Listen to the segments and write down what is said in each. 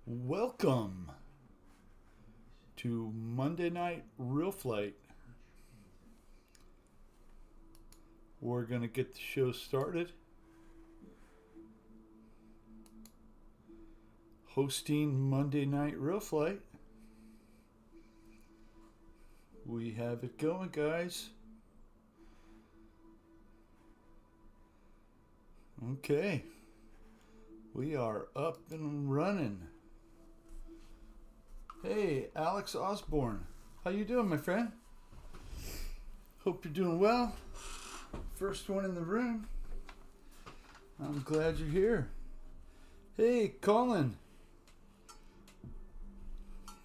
Welcome to Monday Night Real Flight. We're going to get the show started. Hosting Monday Night Real Flight. We have it going, guys. Okay. We are up and running. Hey, Alex Osborne. How you doing, my friend? Hope you're doing well. First one in the room. I'm glad you're here. Hey, Colin.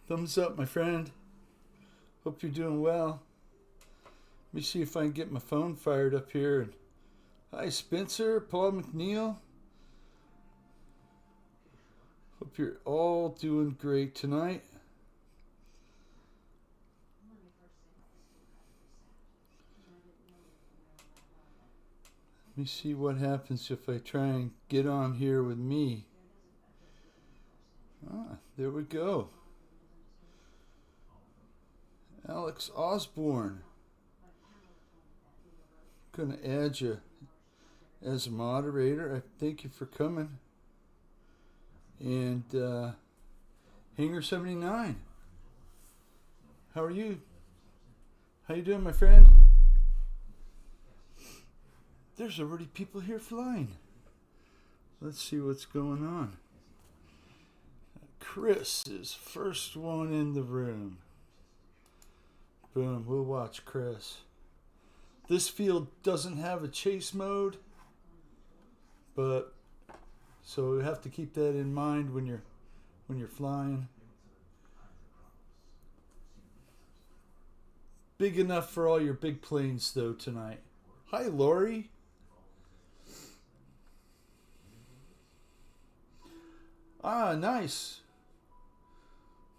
Thumbs up, my friend. Hope you're doing well. Let me see if I can get my phone fired up here. Hi, Spencer, Paul McNeil. Hope you're all doing great tonight. Let me see what happens if I try and get on here with me. There we go. Alex Osborne. Gonna add you as a moderator. I thank you for coming. And Hanger79. How are you? How you doing, my friend? There's already people here flying. Let's see what's going on. Chris is first one in the room. Boom, we'll watch Chris. This field doesn't have a chase mode, but so you have to keep that in mind when you're flying. Big enough for all your big planes though tonight. Hi, Lori. Ah, nice.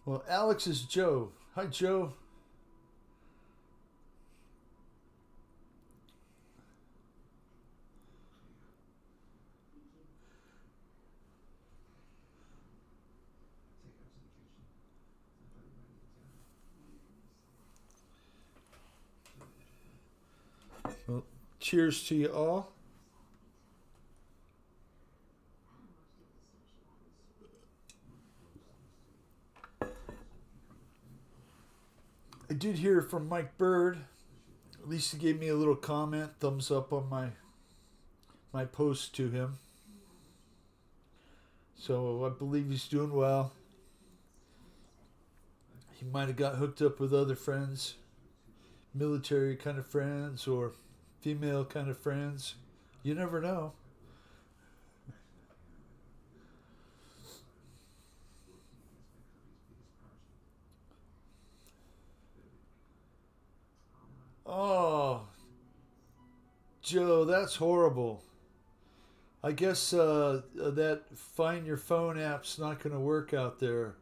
Well, Alex is Joe. Hi, Joe. Well, cheers to you all. I did hear from Mike Bird. At least he gave me a little comment, thumbs up on my post to him. So I believe he's doing well. He might have got hooked up with other friends, military kind of friends or female kind of friends. You never know. Oh, Joe, that's horrible. I guess that Find Your Phone app's not going to work out there.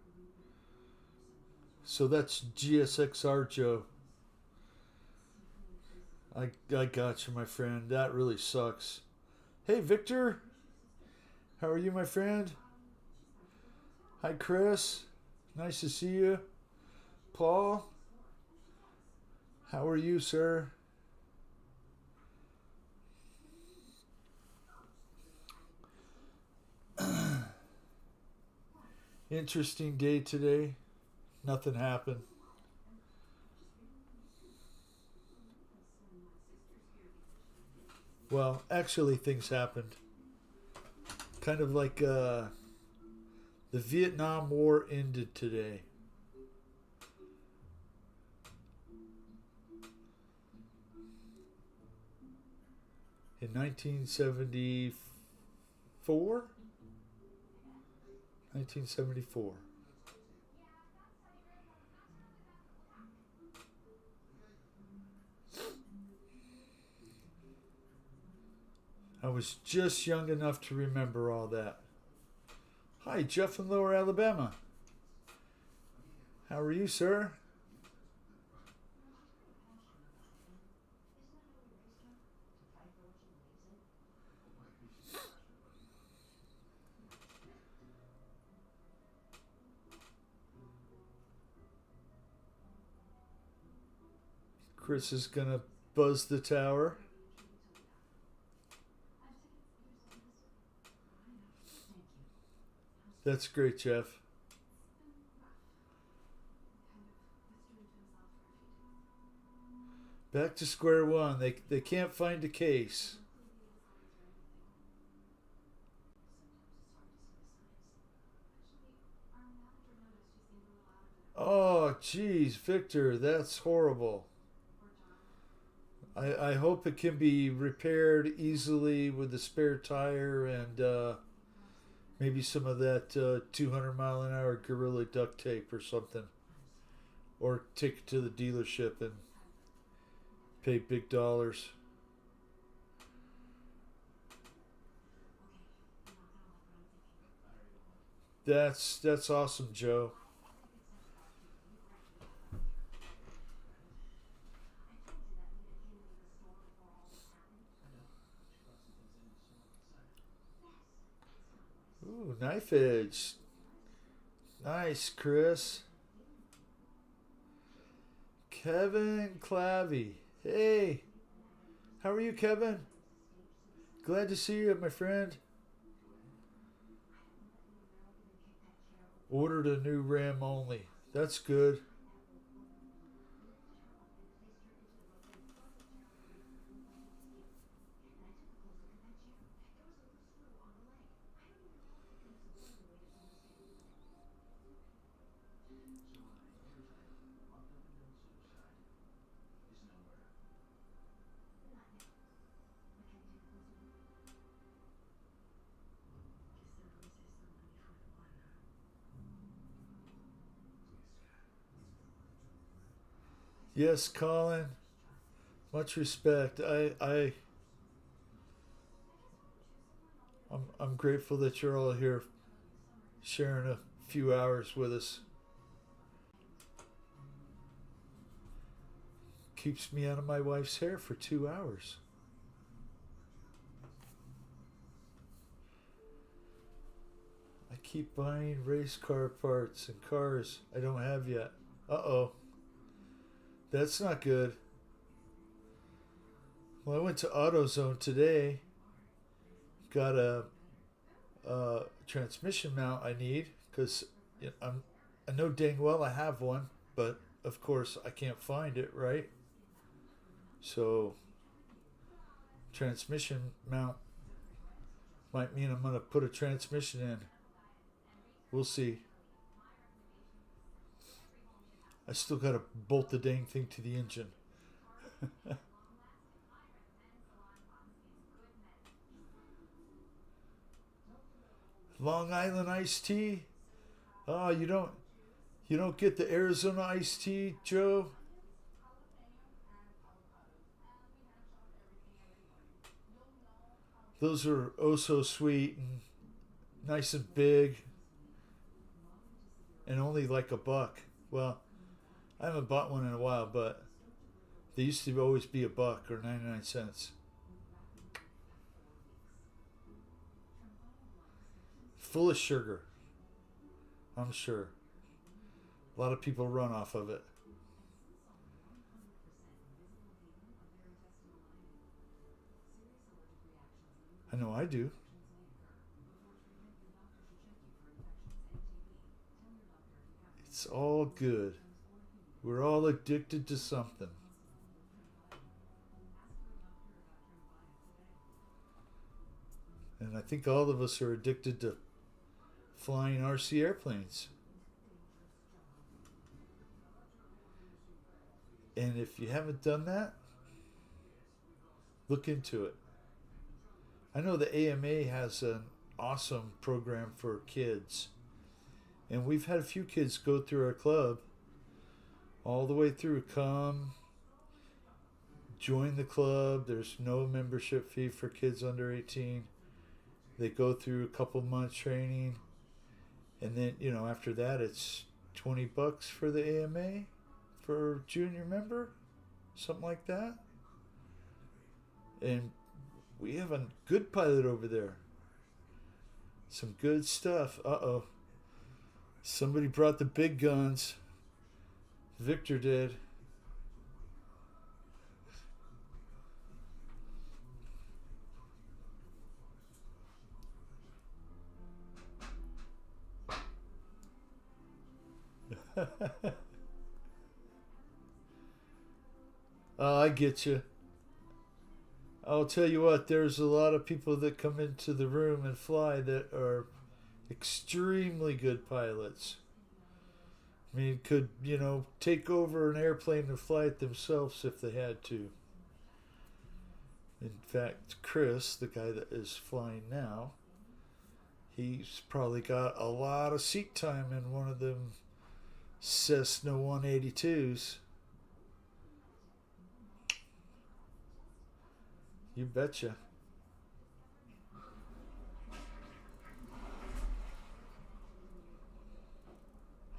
So that's GSXR, Joe. I got you, my friend. That really sucks. Hey, Victor. How are you, my friend? Hi, Chris. Nice to see you. Paul. How are you, sir? Interesting day today. Nothing happened. Well, actually, things happened. Kind of like the Vietnam War ended today. In 1974? 1974. I was just young enough to remember all that. Hi, Jeff in Lower Alabama. How are you, sir? Chris is going to buzz the tower. That's great, Jeff. Back to square one. They can't find a case. Oh, geez, Victor, that's horrible. I hope it can be repaired easily with the spare tire and maybe some of that 200-mile-an-hour Gorilla duct tape or something. Or take it to the dealership and pay big dollars. That's awesome, Joe. Ooh, knife edge. Nice, Chris. Kevin Clavey. Hey, how are you, Kevin? Glad to see you, my friend. Ordered a new RAM only. That's good. Yes, Colin. Much respect. I'm grateful that you're all here sharing a few hours with us. Keeps me out of my wife's hair for 2 hours. I keep buying race car parts and cars I don't have yet. Uh-oh. That's not good. Well, I went to AutoZone today. Got a transmission mount I need because I know dang well I have one, but of course I can't find it, right? So transmission mount might mean I'm gonna put a transmission in. We'll see. I still gotta bolt the dang thing to the engine. Long Island iced tea. Oh, you don't get the Arizona iced tea, Joe? Those are oh so sweet and nice and big and only like $1. Well, I haven't bought one in a while, but they used to always be $1 or 99 cents. Full of sugar, I'm sure. A lot of people run off of it. I know I do. It's all good. We're all addicted to something. And I think all of us are addicted to flying RC airplanes. And if you haven't done that, look into it. I know the AMA has an awesome program for kids. And we've had a few kids go through our club all the way through. Come, join the club. There's no membership fee for kids under 18. They go through a couple months training. And then, after that, it's $20 for the AMA for junior member, something like that. And we have a good pilot over there. Some good stuff. Uh-oh. Somebody brought the big guns. Victor did. I get you. I'll tell you what, there's a lot of people that come into the room and fly that are extremely good pilots. I mean, could, take over an airplane and fly it themselves if they had to. In fact, Chris, the guy that is flying now, he's probably got a lot of seat time in one of them Cessna 182s. You betcha.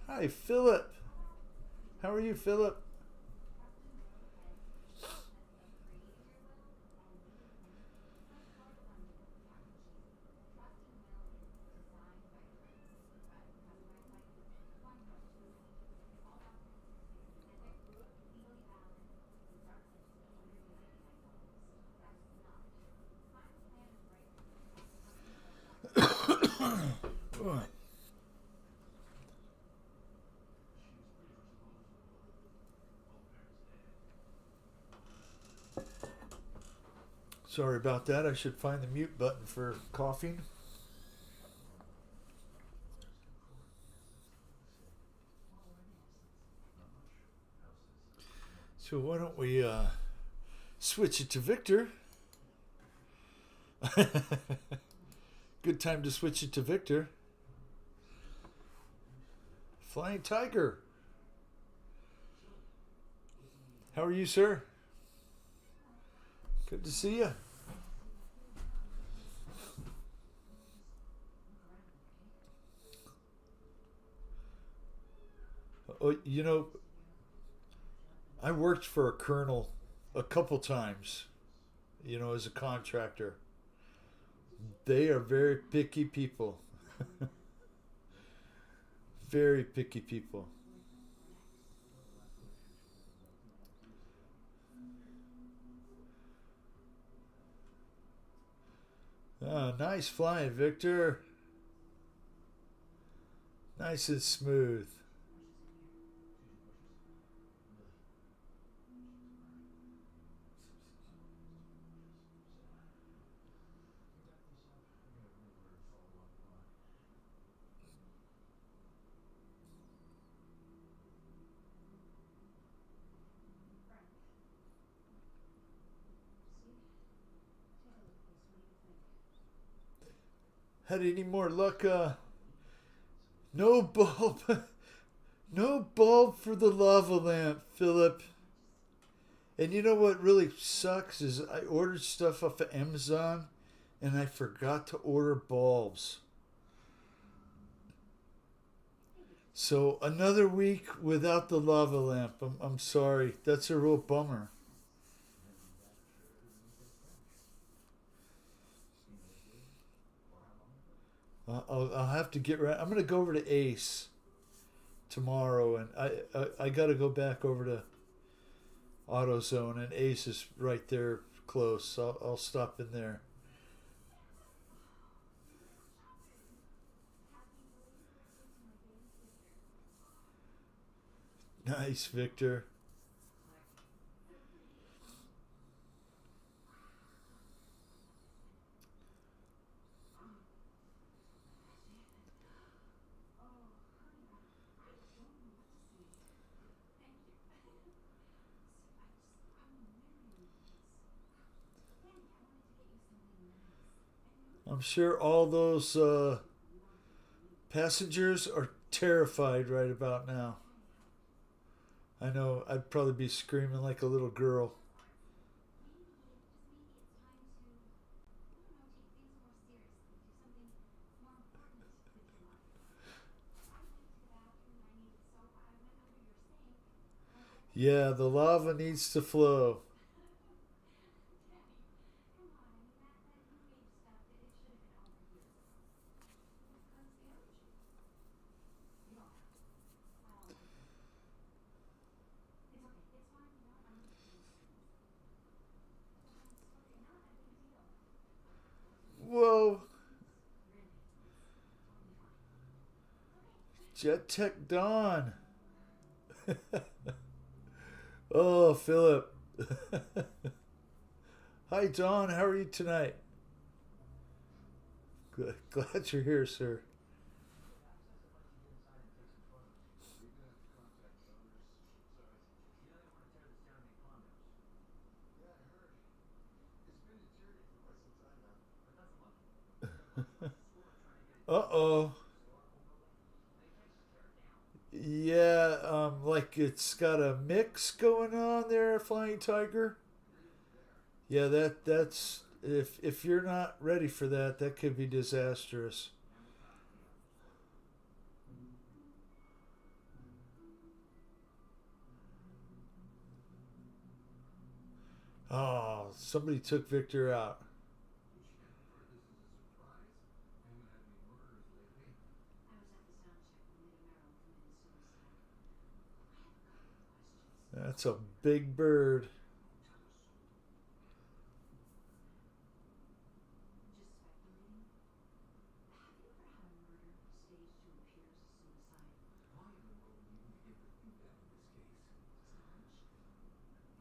Hi, Philip. How are you, Philip? Sorry about that. I should find the mute button for coughing. So why don't we switch it to Victor? Good time to switch it to Victor. Flying Tiger. How are you, sir? Good to see you. Oh, I worked for a colonel a couple times, as a contractor. They are very picky people. Very picky people. Ah, nice flying, Victor. Nice and smooth. Had any more luck? No bulb. No bulb for the lava lamp, Philip. And you know what really sucks is I ordered stuff off of Amazon and I forgot to order bulbs. So another week without the lava lamp. I'm sorry. That's a real bummer. I'll have to get right. I'm gonna go over to Ace tomorrow, and I got to go back over to AutoZone, and Ace is right there close. So I'll stop in there. Nice, Victor. I'm sure all those passengers are terrified right about now. I know I'd probably be screaming like a little girl. Yeah, the lava needs to flow. Whoa, Jet Tech Dawn. Oh, Philip. Hi, Don. How are you tonight? Good. Glad you're here, sir. Uh oh. Yeah, like it's got a mix going on there, Flying Tiger. Yeah, that's if you're not ready for that, that could be disastrous. Oh, somebody took Victor out. That's a big bird.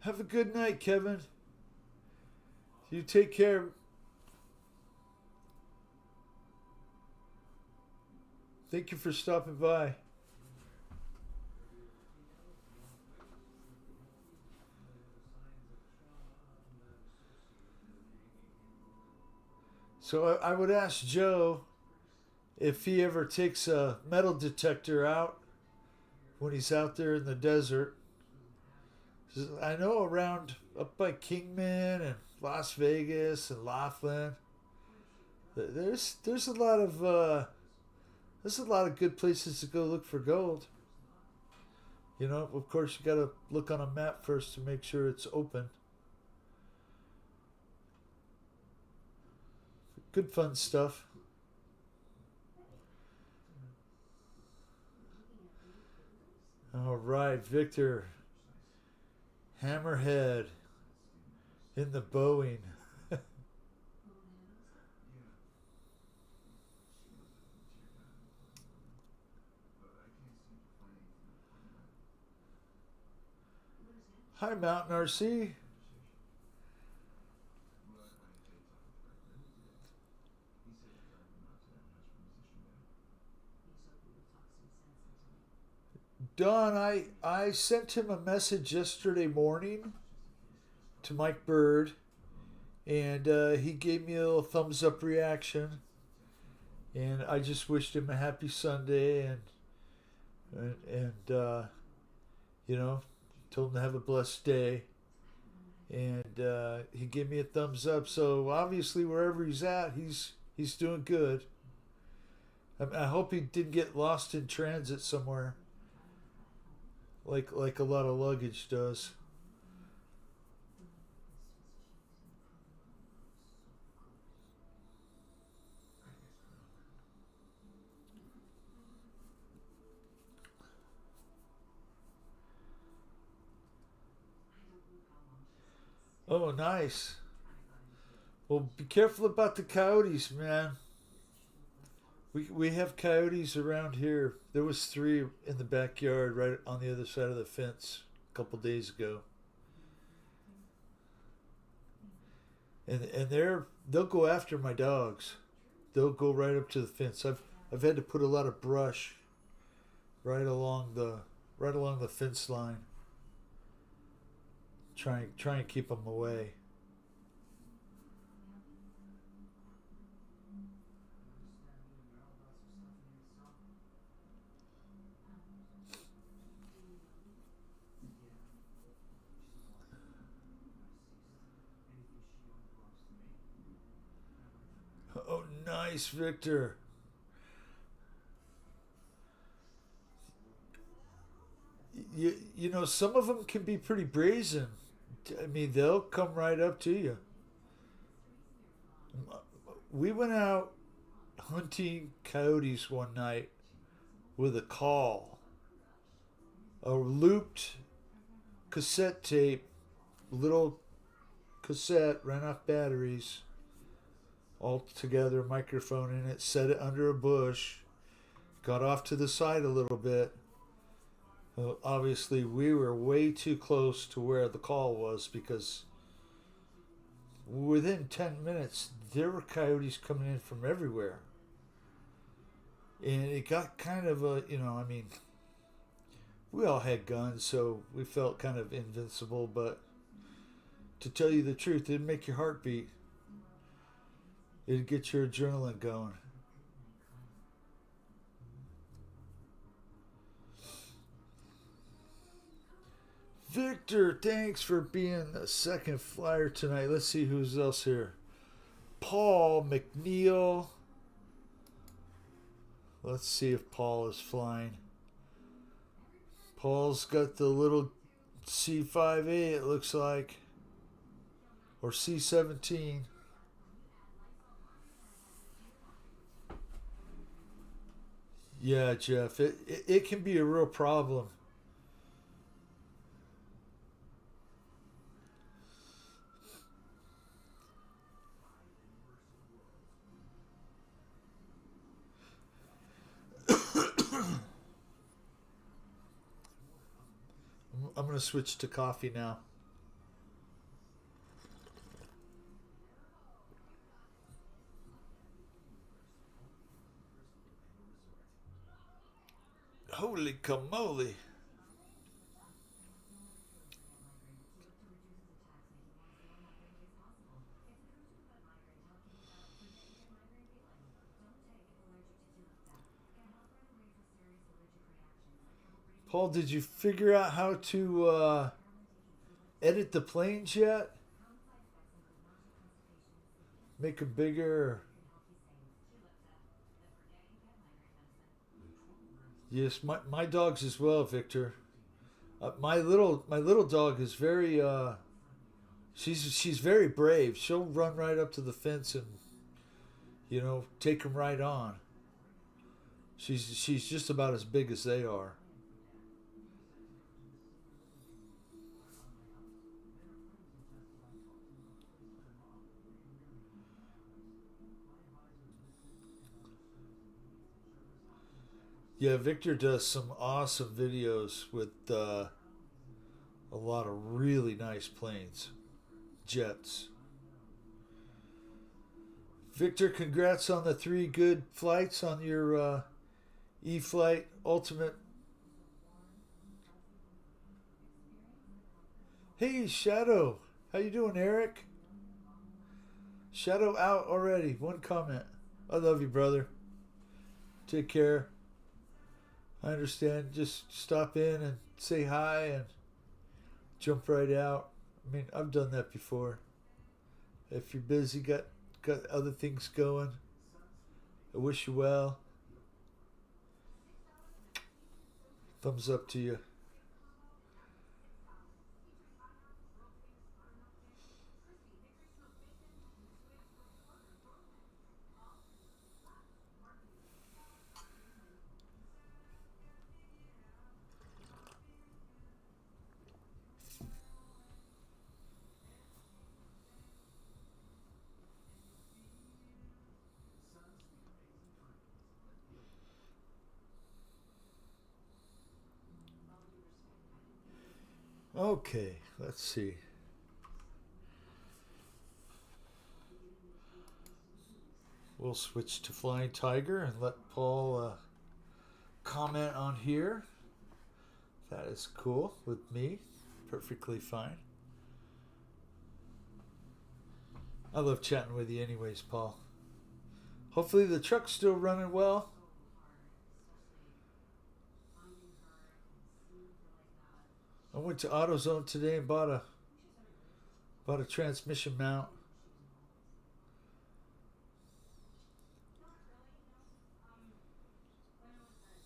Have a good night, Kevin. You take care. Thank you for stopping by. So I would ask Joe if he ever takes a metal detector out when he's out there in the desert. I know around up by Kingman and Las Vegas and Laughlin, there's a lot of there's a lot of good places to go look for gold. You know, of course, you got to look on a map first to make sure it's open. Good fun stuff. All right, Victor. Hammerhead in the Boeing. Hi, Mountain RC. Don, I sent him a message yesterday morning to Mike Bird, and he gave me a little thumbs up reaction. And I just wished him a happy Sunday, and you know, told him to have a blessed day. And he gave me a thumbs up. So obviously, wherever he's at, he's doing good. I hope he didn't get lost in transit somewhere, like a lot of luggage does. Oh, nice. Well, be careful about the coyotes, man. We have coyotes around here. There was three in the backyard, right on the other side of the fence, a couple days ago, and they'll go after my dogs. They'll go right up to the fence. I've had to put a lot of brush right along the right along the fence line. Try and keep them away. Oh, nice, Victor. You know some of them can be pretty brazen. I mean, they'll come right up to you. We went out hunting coyotes one night with a call, a looped cassette tape, little cassette, ran off batteries, all together, microphone in it, set it under a bush, got off to the side a little bit, Obviously, we were way too close to where the call was because within 10 minutes, there were coyotes coming in from everywhere. And it got kind of a, I mean, we all had guns, so we felt kind of invincible, but to tell you the truth, it'd make your heart beat. It'd get your adrenaline going. Victor, thanks for being the second flyer tonight. Let's see who's else here. Paul McNeil. Let's see if Paul is flying. Paul's got the little C5A, it looks like. Or C17. Yeah, Jeff, it can be a real problem. I'm going to switch to coffee now. Holy camole. Paul, did you figure out how to edit the planes yet? Make them bigger? Yes, my dogs as well, Victor. My little dog is very she's very brave. She'll run right up to the fence and take them right on. She's just about as big as they are. Yeah, Victor does some awesome videos with a lot of really nice planes, jets. Victor, congrats on the 3 good flights on your E-flite Ultimate. Hey, Shadow, how you doing, Eric? Shadow out already. One comment. I love you, brother. Take care. I understand. Just stop in and say hi and jump right out. I mean, I've done that before. If you're busy, got other things going, I wish you well. Thumbs up to you. Okay, let's see. We'll switch to Flying Tiger and let Paul comment on here. That is cool with me. Perfectly fine. I love chatting with you anyways, Paul. Hopefully the truck's still running well. I went to AutoZone today and bought a transmission mount.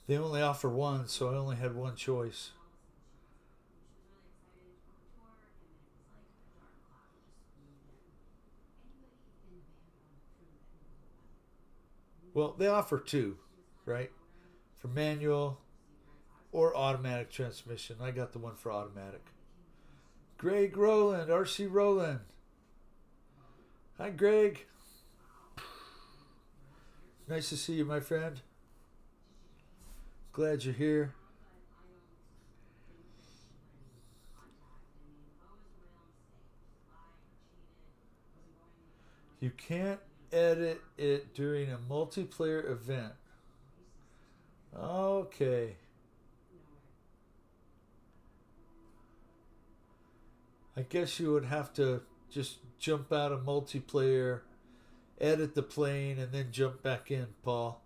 They only offer one, so I only had one choice. Well, they offer two, right? For manual or automatic transmission. I got the one for automatic. Greg Rowland, RC Rowland. Hi, Greg. Nice to see you, my friend. Glad you're here. You can't edit it during a multiplayer event. Okay. I guess you would have to just jump out of multiplayer, edit the plane, and then jump back in, Paul.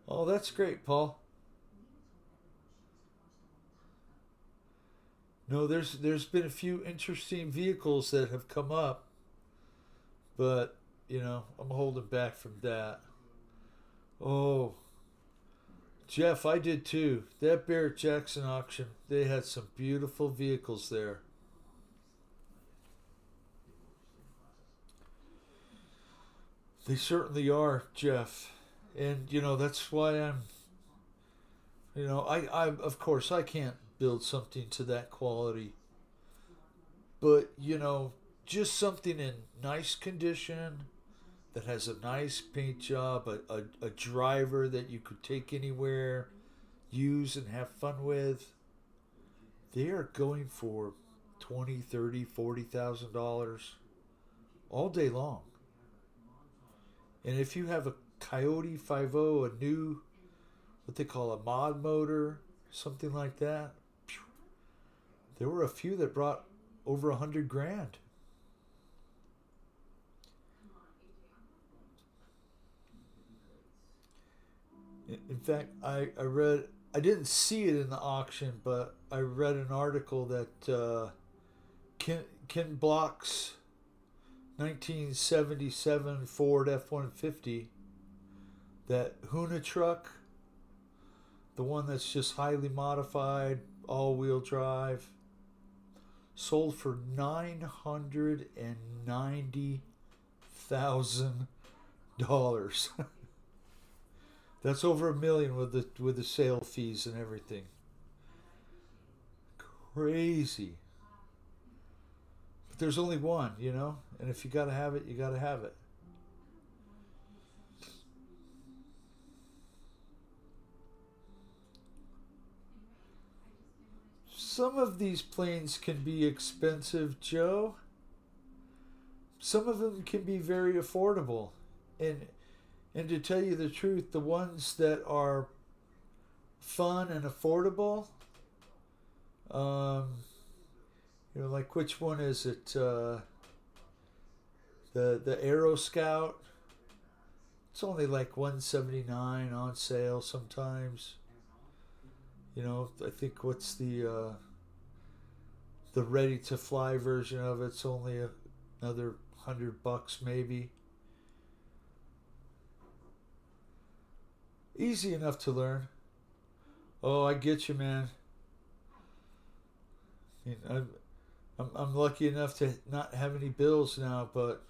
Oh, that's great, Paul. No, there's been a few interesting vehicles that have come up, but I'm holding back from that. Oh, Jeff, I did too. That Barrett Jackson auction, they had some beautiful vehicles there. They certainly are, Jeff. And that's why I of course I can't build something to that quality, but just something in nice condition that has a nice paint job, a driver that you could take anywhere, use and have fun with. They are going for 20, 30, $40,000 all day long. And if you have a Coyote 50, a new, what they call a mod motor, something like that, there were a few that brought over 100 grand. In fact, I didn't see it in the auction, but I read an article that Ken Block's 1977 Ford F-150, that Huna truck, the one that's just highly modified, all-wheel drive, sold for $990,000. That's over $1 million with the sale fees and everything. Crazy. But there's only one. And if you gotta have it, you gotta have it. Some of these planes can be expensive, Joe. Some of them can be very affordable. And to tell you the truth, the ones that are fun and affordable, like which one is it? The Aero Scout. It's only like 179 on sale sometimes. I think what's the ready to fly version of it's only another $100 maybe. Easy enough to learn. Oh, I get you, man. I'm lucky enough to not have any bills now, but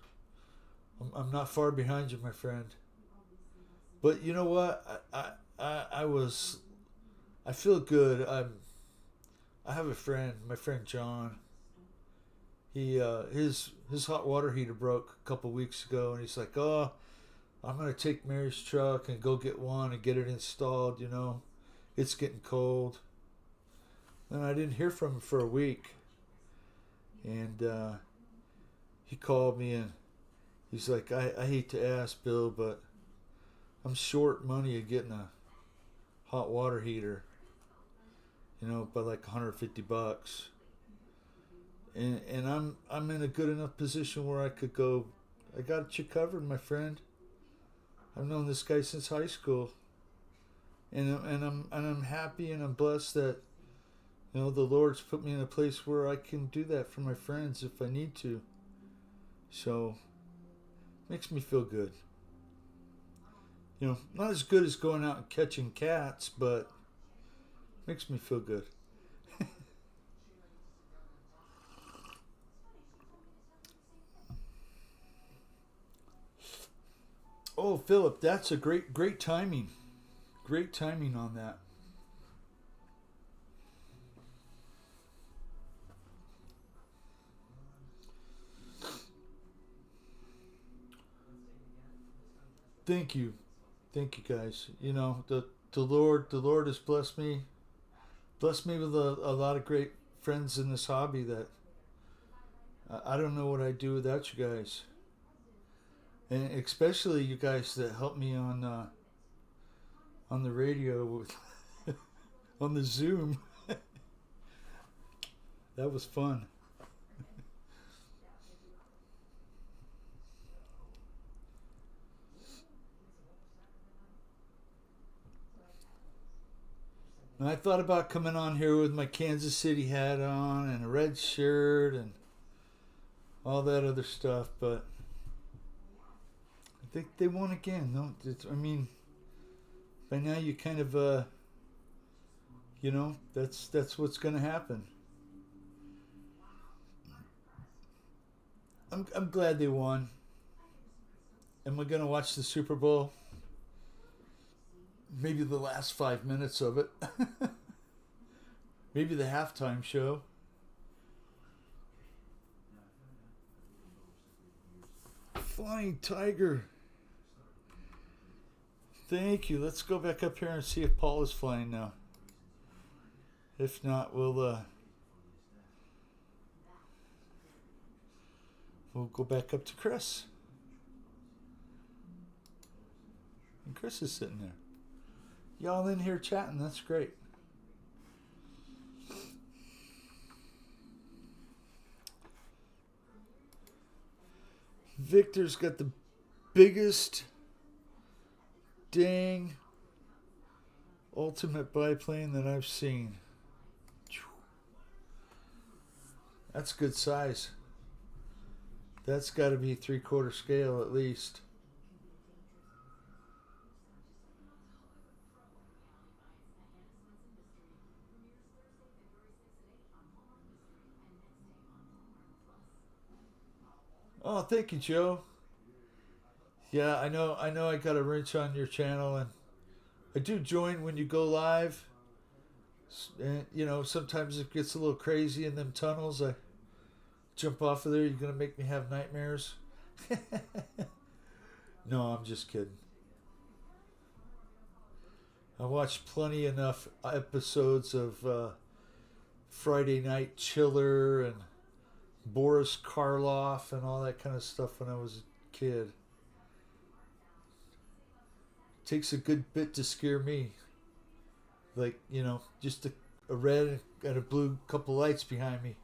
I'm not far behind you, my friend. But you know what? I feel good. I have a friend, my friend John. His hot water heater broke a couple weeks ago, and he's like, "Oh, I'm gonna take Mary's truck and go get one and get it installed. It's getting cold." And I didn't hear from him for a week, and he called me and he's like, "I hate to ask, Bill, but I'm short money of getting a hot water heater. By like $150." And I'm in a good enough position where I could go, "I got you covered, my friend. I've known this guy since high school, and I'm happy and I'm blessed that the Lord's put me in a place where I can do that for my friends if I need to. So makes me feel good. Not as good as going out and catching cats, but makes me feel good." Oh, Philip, that's a great timing. Great timing on that. Thank you, guys. The Lord has blessed me with a lot of great friends in this hobby that I don't know what I'd do without you guys, and especially you guys that helped me on the radio with on the Zoom. That was fun. And I thought about coming on here with my Kansas City hat on and a red shirt and all that other stuff, but I think they won again. No, I mean, by now you kind of, that's what's going to happen. I'm glad they won. Am I going to watch the Super Bowl? Maybe the last 5 minutes of it. Maybe the halftime show. Flying Tiger. Thank you. Let's go back up here and see if Paul is flying now. If not, we'll go back up to Chris. And Chris is sitting there. Y'all in here chatting. That's great. Victor's got the biggest dang ultimate biplane that I've seen. That's good size. That's got to be 3/4 scale at least. Oh, thank you, Joe. Yeah, I know I got a wrench on your channel, and I do join when you go live. And, sometimes it gets a little crazy in them tunnels. I jump off of there. You're going to make me have nightmares. No, I'm just kidding. I watched plenty enough episodes of Friday Night Chiller and Boris Karloff and all that kind of stuff when I was a kid. Takes a good bit to scare me. Like, just a red and a blue couple lights behind me.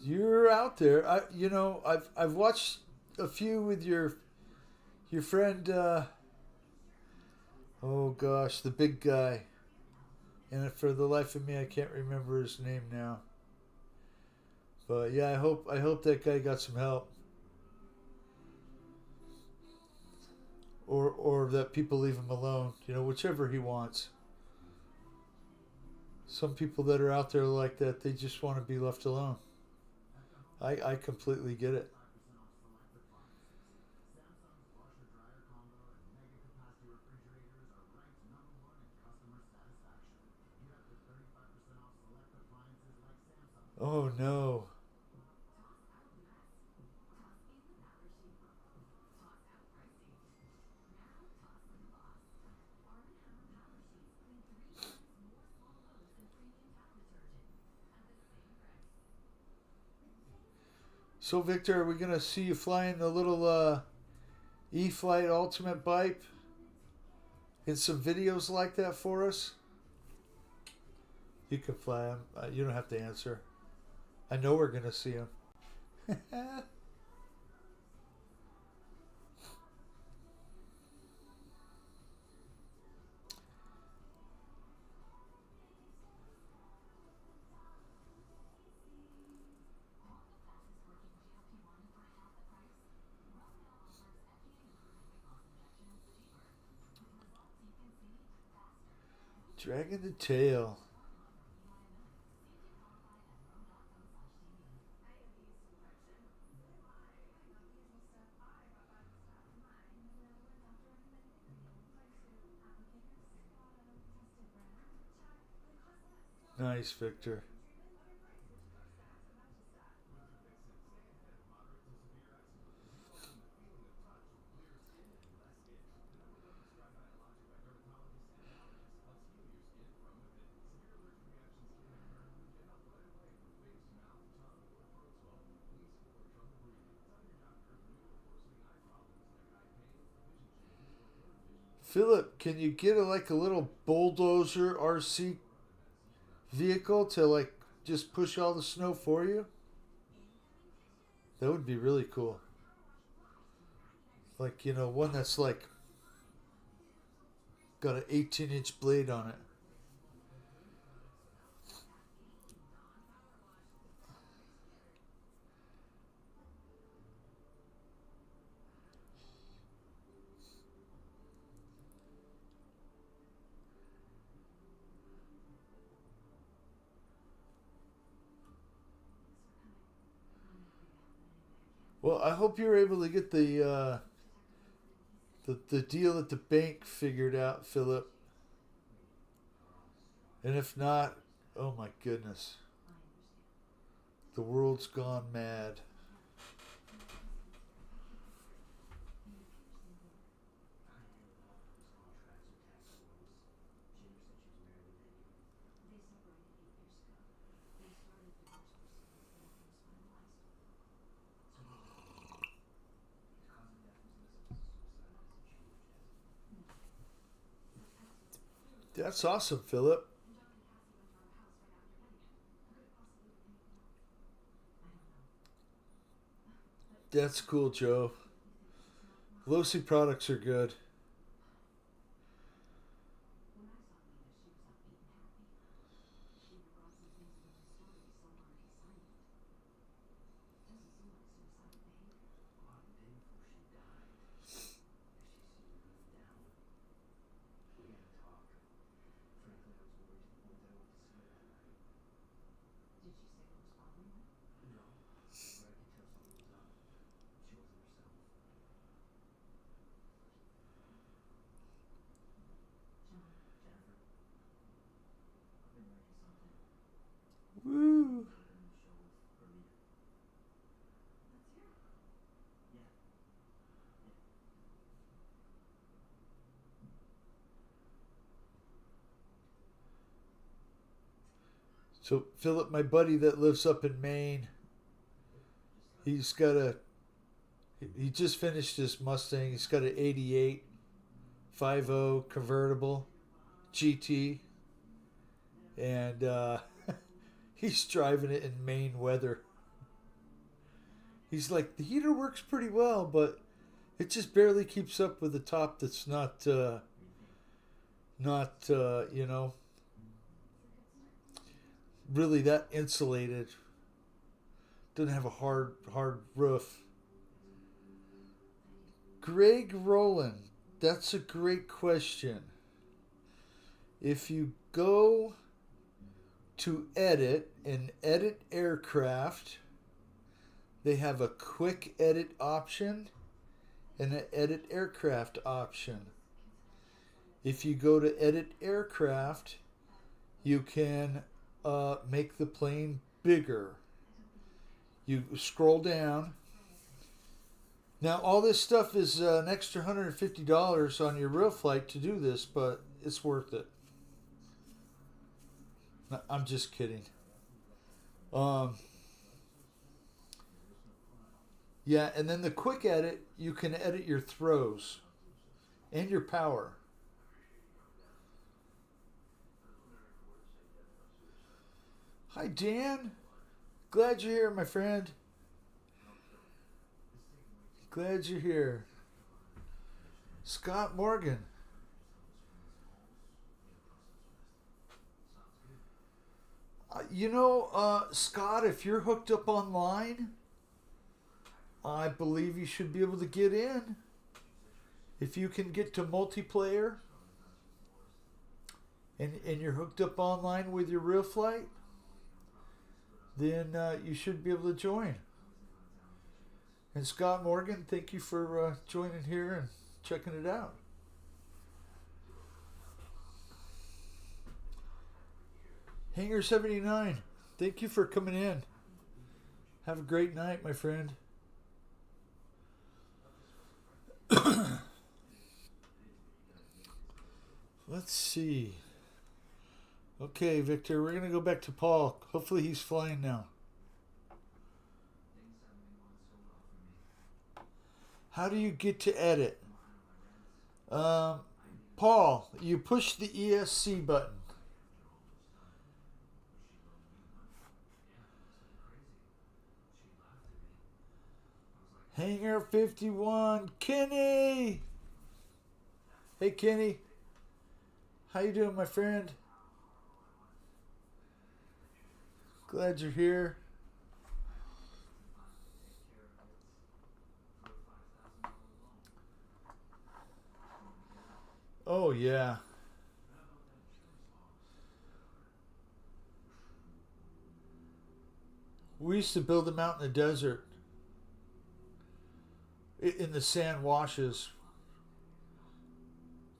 You're out there. I've watched a few with your friend. Oh gosh, the big guy. And for the life of me, I can't remember his name now. But yeah, I hope that guy got some help. Or that people leave him alone. Whichever he wants. Some people that are out there like that, they just want to be left alone. I completely get it. Oh no. So Victor, are we gonna see you flying the little E-flite Ultimate Bipe in some videos like that for us? You can fly him. You don't have to answer. I know we're gonna see him. Dragging the tail. Nice, Victor. Philip, can you get like a little bulldozer RC vehicle to like just push all the snow for you? That would be really cool. Like, one that's like got an 18-inch blade on it. Well, I hope you're able to get the deal at the bank figured out, Philip. And if not, oh my goodness, the world's gone mad. That's awesome, Philip. That's cool, Joe. Losi products are good. Woo! So, Philip, my buddy that lives up in Maine, he's got a. He just finished his Mustang. He's got an 88 50 convertible GT. And he's driving it in Maine weather. He's like, the heater works pretty well, but it just barely keeps up with the top that's not really that insulated. Doesn't have a hard roof. Greg Rowland, that's a great question. If you go to edit and edit aircraft, they have a quick edit option and an edit aircraft option. If you go to edit aircraft, you can make the plane bigger. You scroll down. Now, all this stuff is an extra $150 on your real flight to do this, but it's worth it. No, I'm just kidding. Yeah, and then the quick edit, you can edit your throws and your power. Hi, Dan. Glad you're here, my friend. Glad you're here. Scott Morgan. Scott, if you're hooked up online, I believe you should be able to get in. If you can get to multiplayer and you're hooked up online with your real flight, then you should be able to join. And Scott Morgan, thank you for joining here and checking it out. Hanger 79, thank you for coming in. Have a great night, my friend. Let's see. Okay, Victor, we're going to go back to Paul. Hopefully he's flying now. How do you get to edit? Paul, you push the ESC button. Hanger 51, Kenny. Hey, Kenny. How you doing, my friend? Glad you're here. Oh, yeah. We used to build them out in the desert. In the sand washes.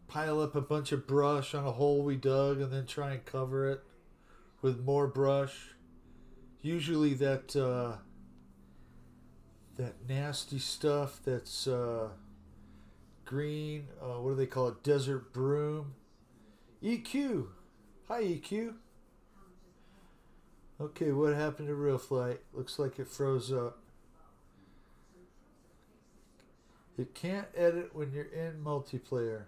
Pile up a bunch of brush on a hole we dug and then try and cover it with more brush. Usually that nasty stuff that's green. What do they call it? Desert broom. EQ. Hi, EQ. Okay, what happened to Real Flight? Looks like it froze up. It can't edit when you're in multiplayer.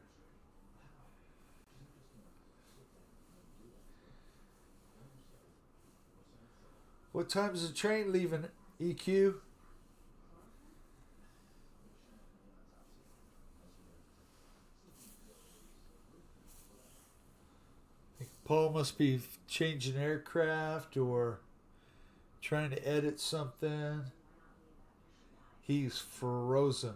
What time is the train leaving, EQ? Paul must be changing aircraft or trying to edit something. He's frozen.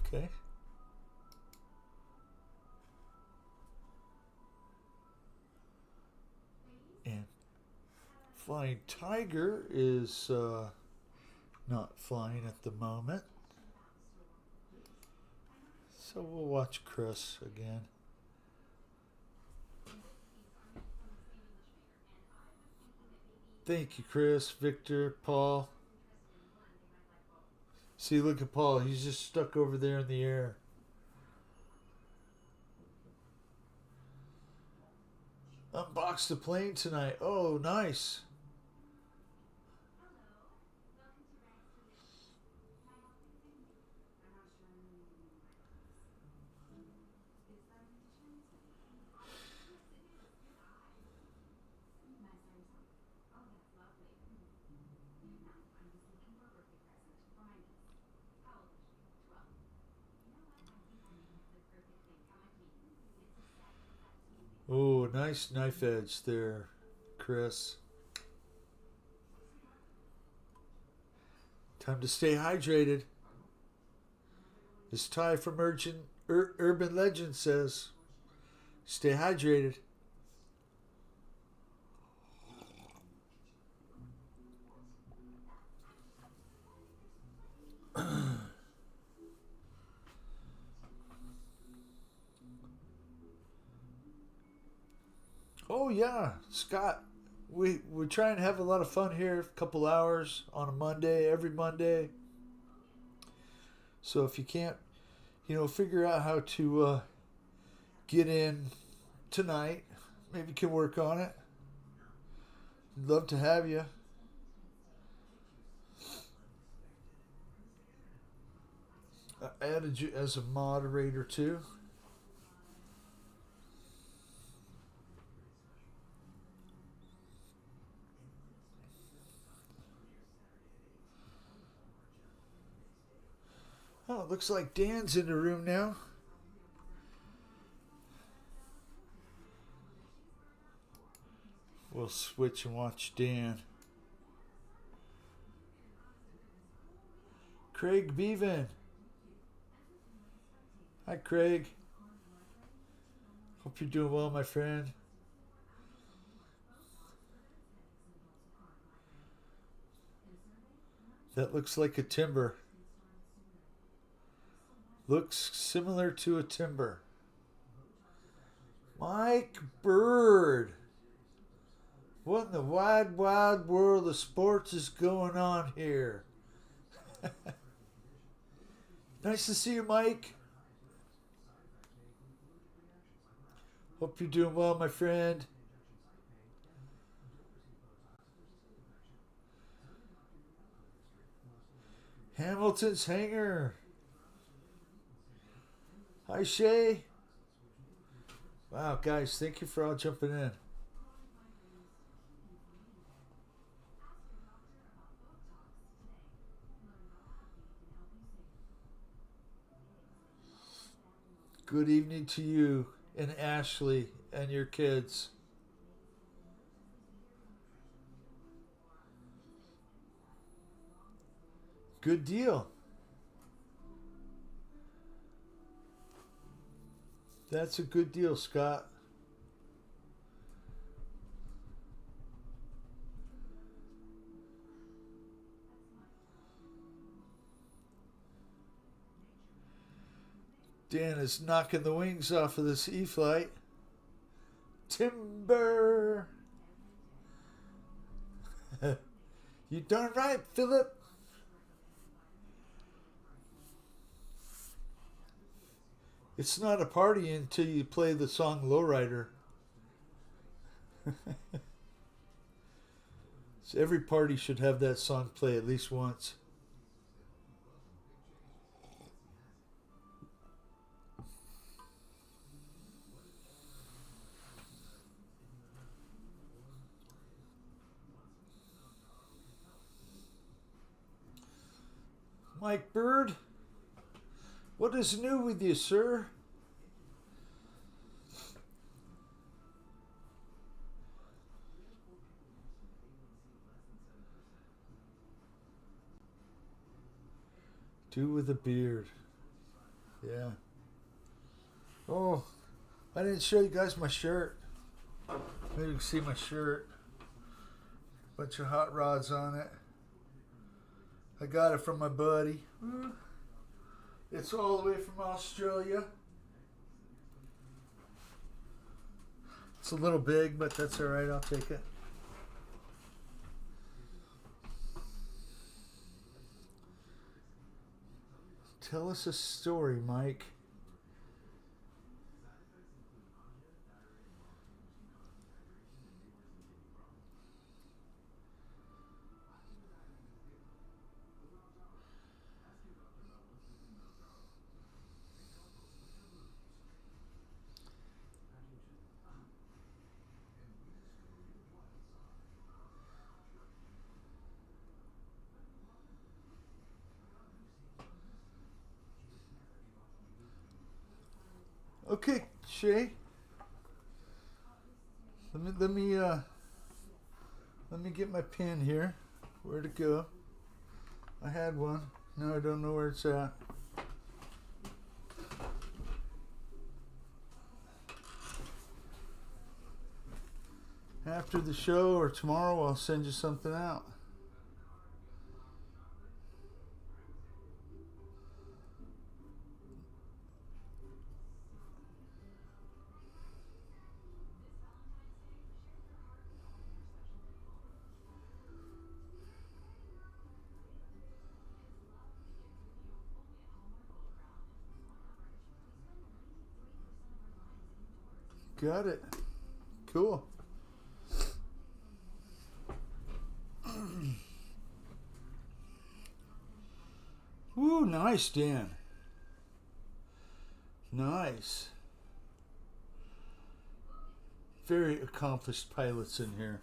Okay. And Flying Tiger is not flying at the moment. So we'll watch Chris again. Thank you, Chris, Victor, Paul. See, look at Paul. He's just stuck over there in the air. Unboxed the plane tonight. Oh, nice. Oh, nice knife edge there, Chris. Time to stay hydrated. As Ty from Urban Legend says, stay hydrated. Oh yeah, Scott. We're trying to have a lot of fun here. A couple hours on a Monday, every Monday. So if you can't, figure out how to get in tonight, maybe you can work on it. I'd love to have you. I added you as a moderator too. Oh, it looks like Dan's in the room now. We'll switch and watch Dan. Craig Bevan. Hi, Craig. Hope you're doing well, my friend. That looks like a timber. Looks similar to a timber. Mike Bird. What in the wide, wide world of sports is going on here? Nice to see you, Mike. Hope you're doing well, my friend. Hamilton's Hangar. Hi, Shay. Wow, guys, thank you for all jumping in. Good evening to you and Ashley and your kids. Good deal. That's a good deal, Scott. Dan is knocking the wings off of this E-flite. Timber. You darn right, Philip. It's not a party until you play the song Lowrider. So every party should have that song play at least once. Mike Bird, what is new with you, sir? Do with a beard. Yeah. Oh, I didn't show you guys my shirt. Maybe you can see my shirt. Bunch of hot rods on it. I got it from my buddy. It's all the way from Australia. It's a little big, but that's all right. I'll take it. Tell us a story, Mike. Okay, Shay. Let me get my pen here. Where'd it go? I had one. Now I don't know where it's at. After the show or tomorrow, I'll send you something out. Got it. Cool. Ooh, nice, Dan. Nice. Very accomplished pilots in here.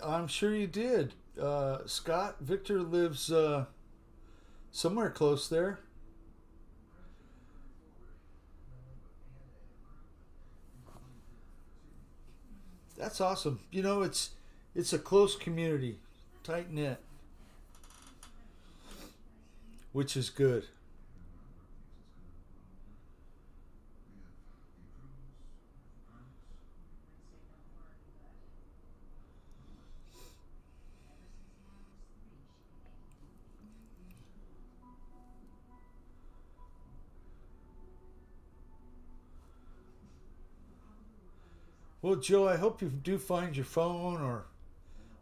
I'm sure you did. Scott, Victor lives somewhere close there. That's awesome. You know, it's It's a close community, tight knit, which is good. Well, Joe, I hope you do find your phone or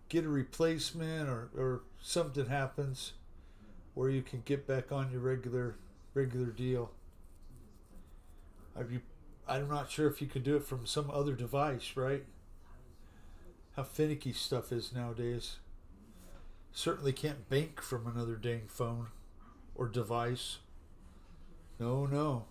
get a replacement or something happens where you can get back on your regular deal. Are you, I'm not sure if you could do it from some other device, right? How finicky stuff is nowadays. Certainly can't bank from another dang phone or device. No, no.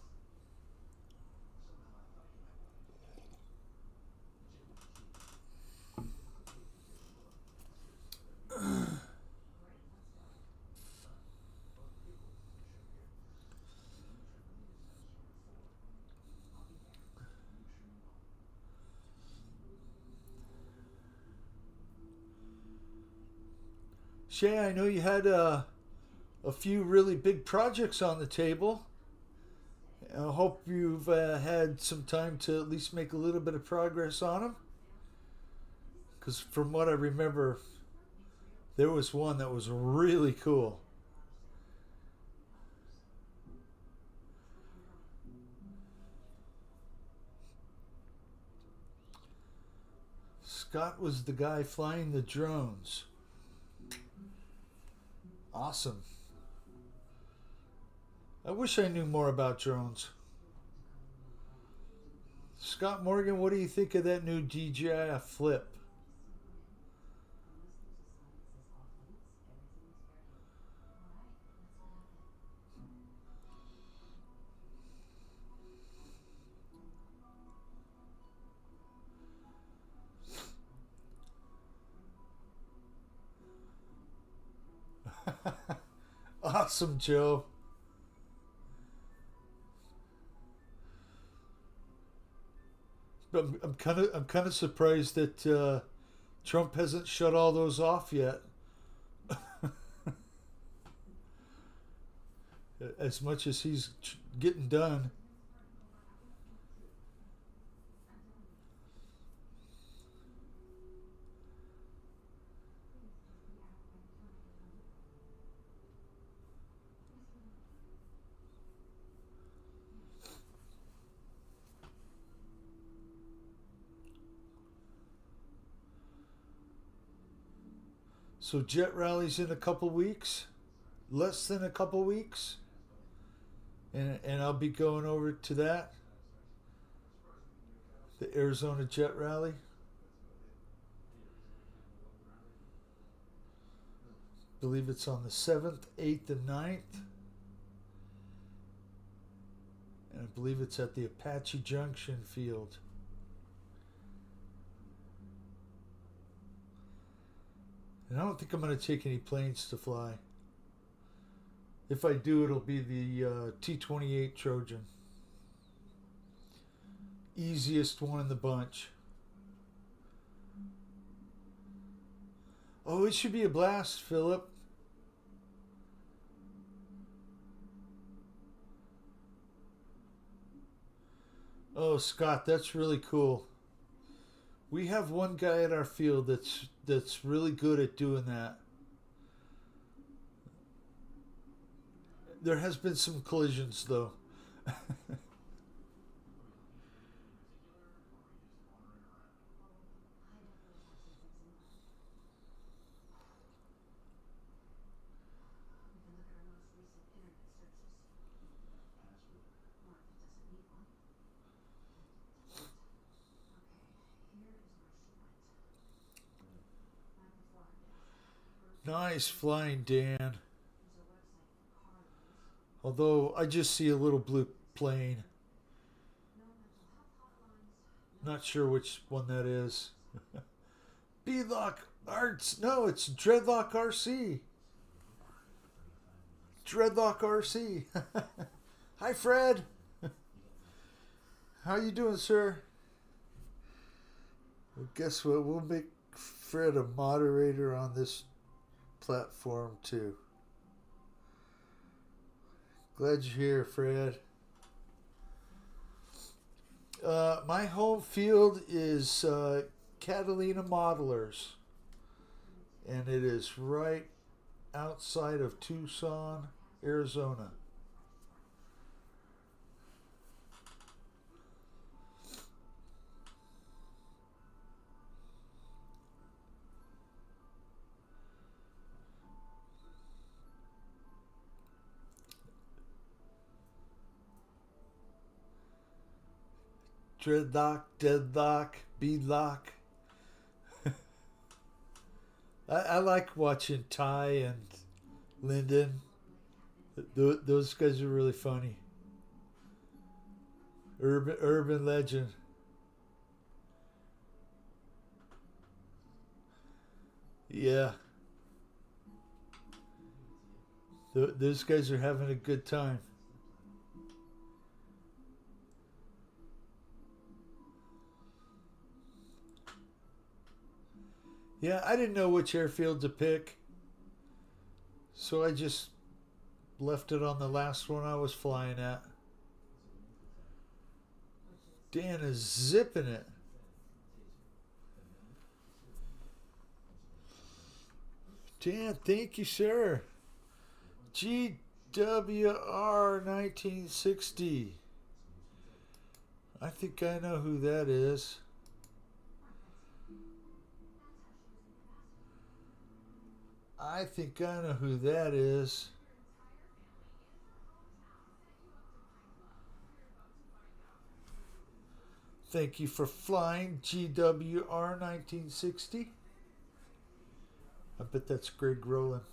Shay, I know you had a few really big projects on the table. I hope you've had some time to at least make a little bit of progress on them. Because from what I remember, there was one that was really cool. Scott was the guy flying the drones. Awesome. I wish I knew more about drones. Scott Morgan, what do you think of that new DJI Flip? Awesome, Joe. I'm kind of surprised that Trump hasn't shut all those off yet. As much as he's getting done. So Jet Rally's in a couple weeks, less than a couple weeks, and I'll be going over to that, the Arizona Jet Rally. I believe it's on the 7th, 8th, and 9th. And I believe it's at the Apache Junction field. And I don't think I'm going to take any planes to fly. If I do, it'll be the T-28 Trojan. Easiest one in the bunch. Oh, it should be a blast, Philip. Oh, Scott, that's really cool. We have one guy at our field that's really good at doing that. There has been some collisions though. Nice flying, Dan. Although I just see a little blue plane. Not sure which one that is. Beadlock Arts. No, it's Dreadlock RC. Dreadlock RC. Hi, Fred. How you doing, sir? Well, guess what? We'll make Fred a moderator on this platform too. Glad you're here, Fred. My home field is Catalina Modelers, and it is right outside of Tucson, Arizona. Dreadlock, deadlock, beadlock. I like watching Ty and Lyndon. Those guys are really funny. Urban legend. Yeah. Those guys are having a good time. Yeah, I didn't know which airfield to pick, so I just left it on the last one I was flying at. Dan is zipping it. Dan, thank you, sir. GWR 1960. I think I know who that is. I think I know who that is. Thank you for flying, GWR 1960. I bet that's Greg Rowland.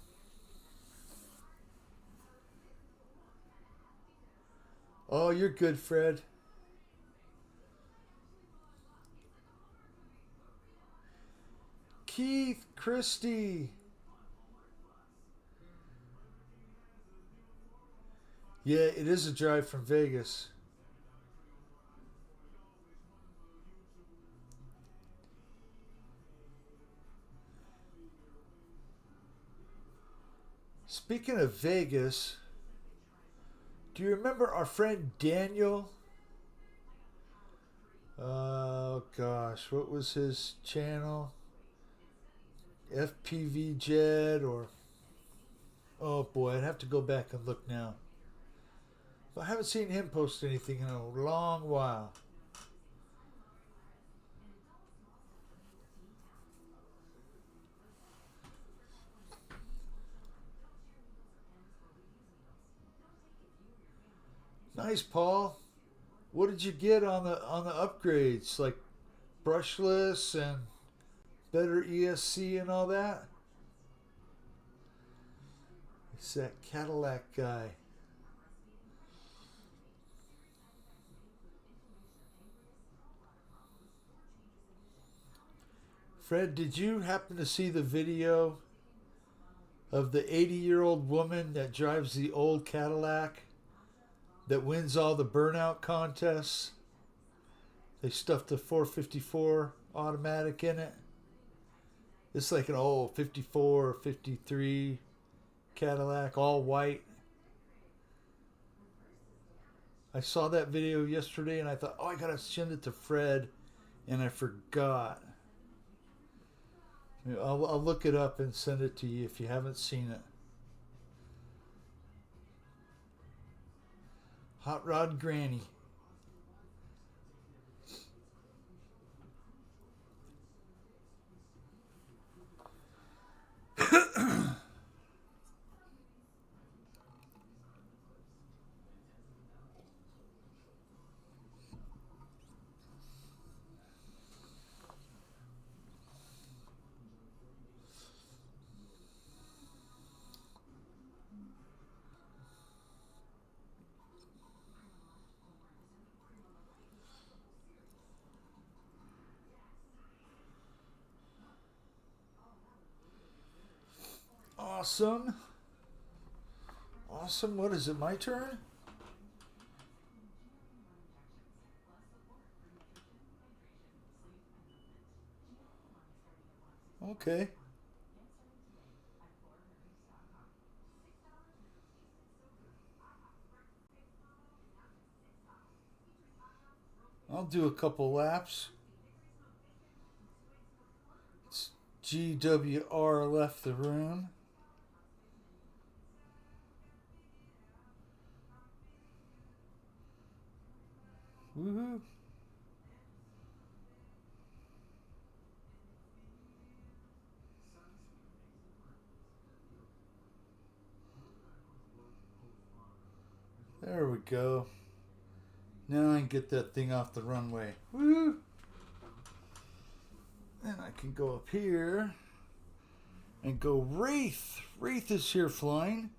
Oh, you're good, Fred. Keith Christie. Yeah, it is a drive from Vegas. Speaking of Vegas, do you remember our friend Daniel? Oh gosh, what was his channel? FPV Jet or... Oh boy, I'd have to go back and look now. I haven't seen him post anything in a long while. Nice, Paul. What did you get on the upgrades? Like brushless and better ESC and all that? It's that Cadillac guy. Fred, did you happen to see the video of the 80-year-old woman that drives the old Cadillac that wins all the burnout contests? They stuffed a 454 automatic in it. It's like an old 54 or 53 Cadillac, all white. I saw that video yesterday and I thought, oh, I gotta send it to Fred, and I forgot. I'll look it up and send it to you if you haven't seen it. Hot Rod Granny. Awesome. Awesome. What is it? My turn? Okay. I'll do a couple laps. GWR left the room. Woohoo. There we go. Now I can get that thing off the runway. Woo! And I can go up here and go Wraith. Wraith is here flying.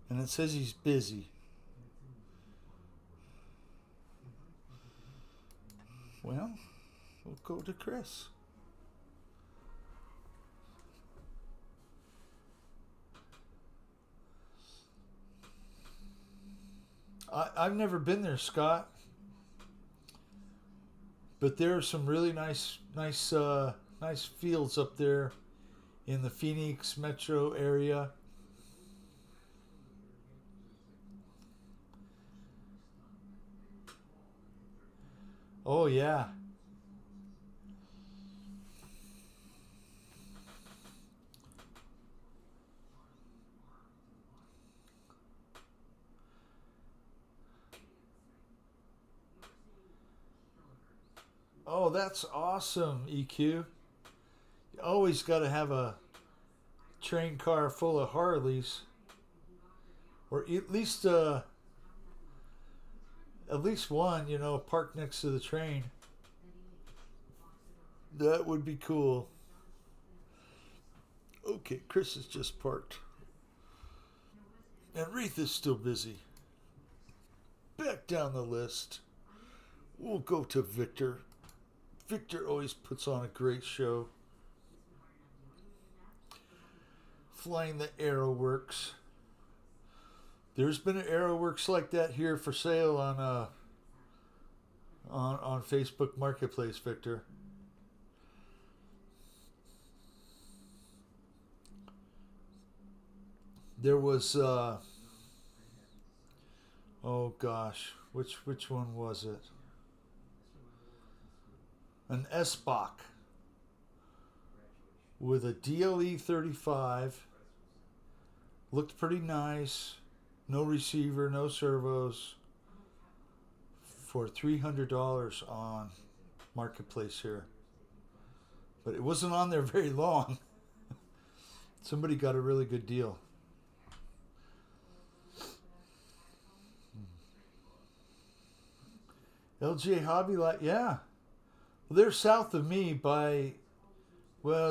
And it says he's busy. Well, we'll go to Chris. I've never been there, Scott. But there are some really nice fields up there in the Phoenix metro area. Oh yeah. Oh, that's awesome, EQ. You always got to have a train car full of Harleys, or at least one, parked next to the train. That would be cool. Okay, Chris is just parked. And Wraith is still busy. Back down the list. We'll go to Victor. Victor always puts on a great show. Flying the Aeroworks. There's been an Aeroworks like that here for sale on Facebook Marketplace, Victor. There was oh gosh, which one was it? An S-Bach with a DLE 35. Looked pretty nice. No receiver, no servos. For $300 on Marketplace here. But it wasn't on there very long. Somebody got a really good deal. LJ Hobby Light, yeah. Well, they're south of me by,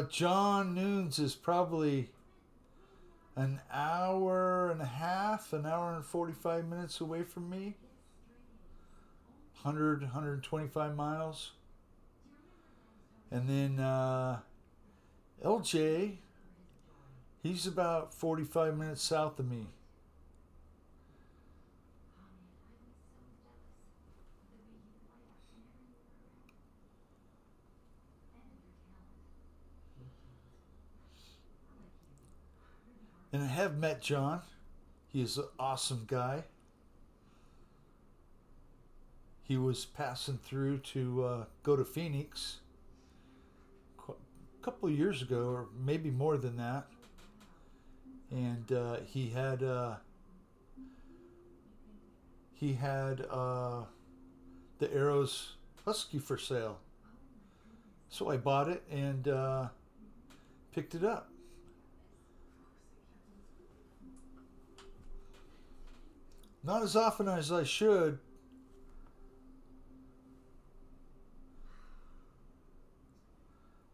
John Noon's is probably an hour and a half, an hour and 45 minutes away from me. 125 miles. And then LJ, he's about 45 minutes south of me. And I have met John. He is an awesome guy. He was passing through to go to Phoenix a couple of years ago, or maybe more than that. And he had the Arrows Husky for sale. So I bought it and picked it up. Not as often as I should.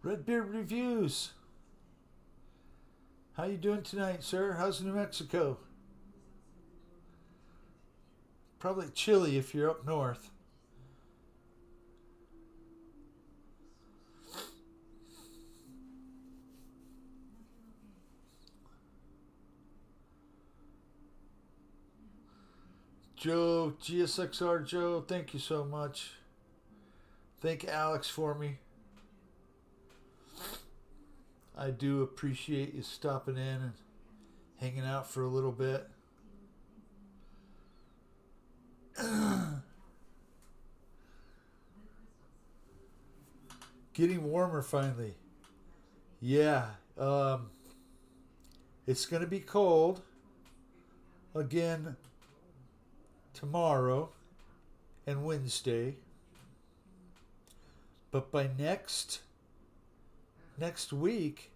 Redbeard Reviews. How you doing tonight, sir? How's New Mexico? Probably chilly if you're up north. Joe, GSXR Joe, thank you so much. Thank Alex for me. I do appreciate you stopping in and hanging out for a little bit. Getting warmer finally. Yeah. It's going to be cold again tomorrow and Wednesday. But by next week,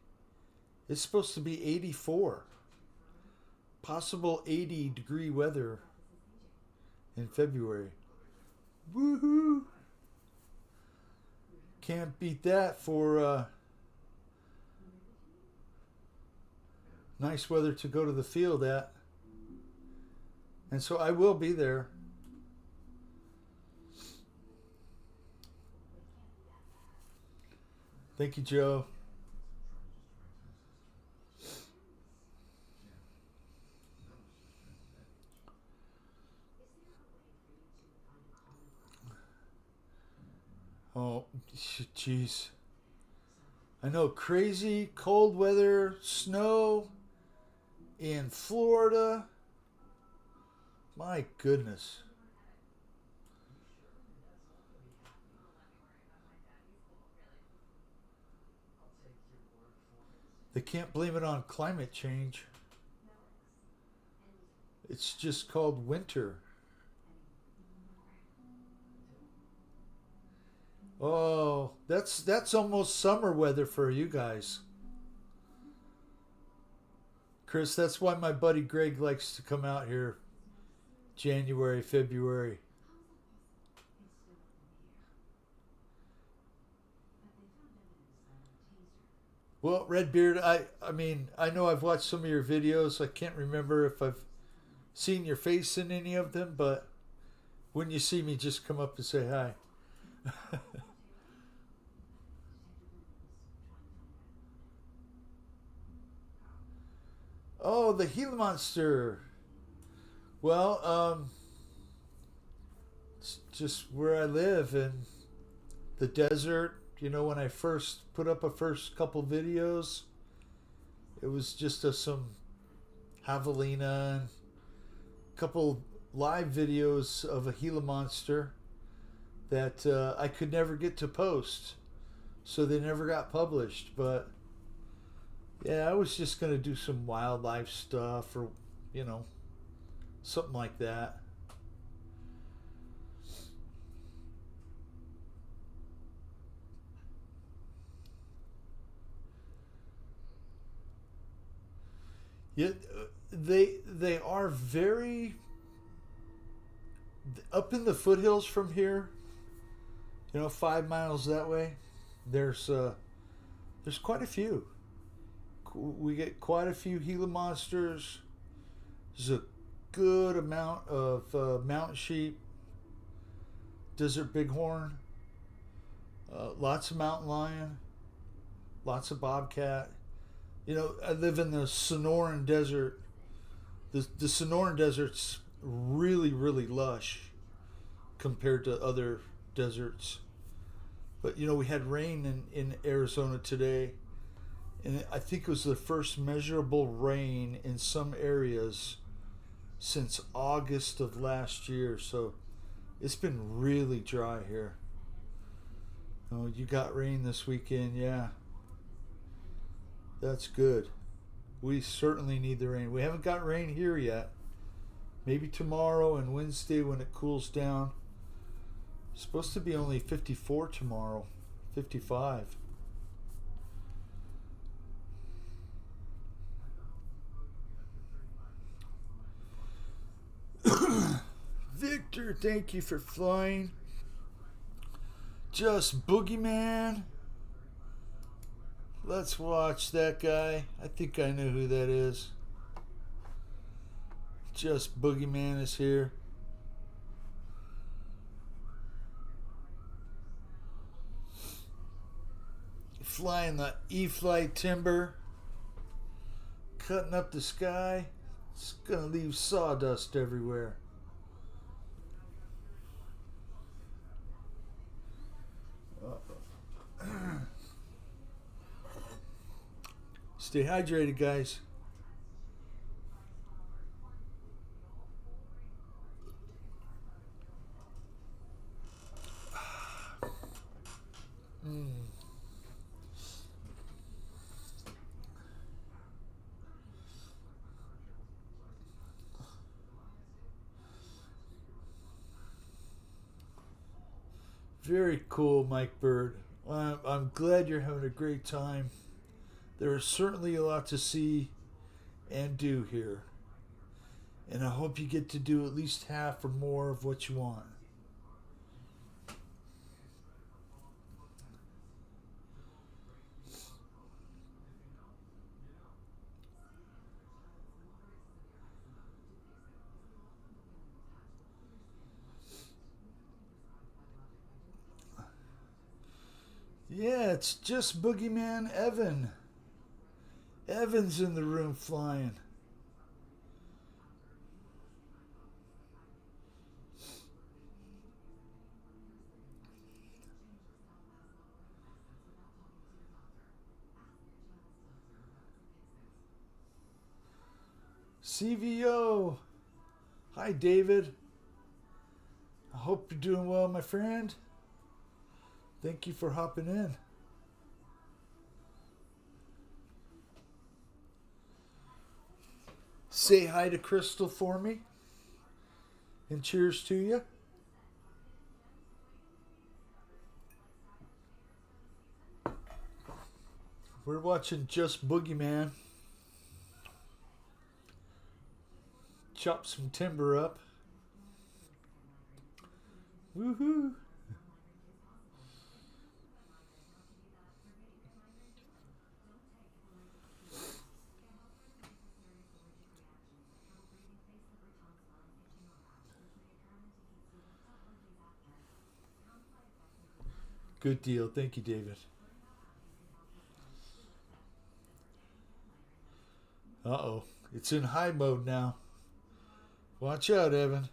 it's supposed to be 84. Possible 80-degree weather in February. Woohoo! Can't beat that for nice weather to go to the field at. And so I will be there. Thank you, Joe. Oh, jeez. I know, crazy cold weather, snow in Florida. My goodness. They can't blame it on climate change. It's just called winter. Oh, that's almost summer weather for you guys. Chris, that's why my buddy Greg likes to come out here January, February. Well, Redbeard, I mean, I know I've watched some of your videos. I can't remember if I've seen your face in any of them, but when you see me, just come up and say hi. Oh, the Gila monster. Well, it's just where I live in the desert. You know, when I first put up a first couple videos, it was just some javelina and a couple live videos of a Gila monster that I could never get to post, so they never got published. But yeah, I was just gonna do some wildlife stuff, or you know, something like that. Yeah, they are very up in the foothills from here. You know, 5 miles that way. There's quite a few. We get quite a few Gila monsters. There's a good amount of mountain sheep, desert bighorn, lots of mountain lion, lots of bobcat. You know, I live in the Sonoran Desert. The Sonoran Desert's really, really lush compared to other deserts. But, you know, we had rain in Arizona today, and I think it was the first measurable rain in some areas since August of last year. So it's been really dry here. Oh, you got rain this weekend, yeah. That's good. We certainly need the rain. We haven't got rain here yet. Maybe tomorrow and Wednesday when it cools down. It's supposed to be only 54 tomorrow, 55. Victor, thank you for flying. Just Boogeyman. Let's watch that guy. I think I know who that is. Just Boogeyman is here. Flying the E-Flight Timber. Cutting up the sky. It's gonna leave sawdust everywhere. Stay hydrated, guys. Very cool, Mike Bird. I'm glad you're having a great time. There is certainly a lot to see and do here. And I hope you get to do at least half or more of what you want. Yeah, it's just Boogeyman Evan. Evan's in the room flying. CVO. Hi, David. I hope you're doing well, my friend. Thank you for hopping in. Say hi to Crystal for me. And cheers to you. We're watching Just Boogeyman. Chop some timber up. Woohoo! Good deal. Thank you, David. Uh-oh. It's in high mode now. Watch out, Evan.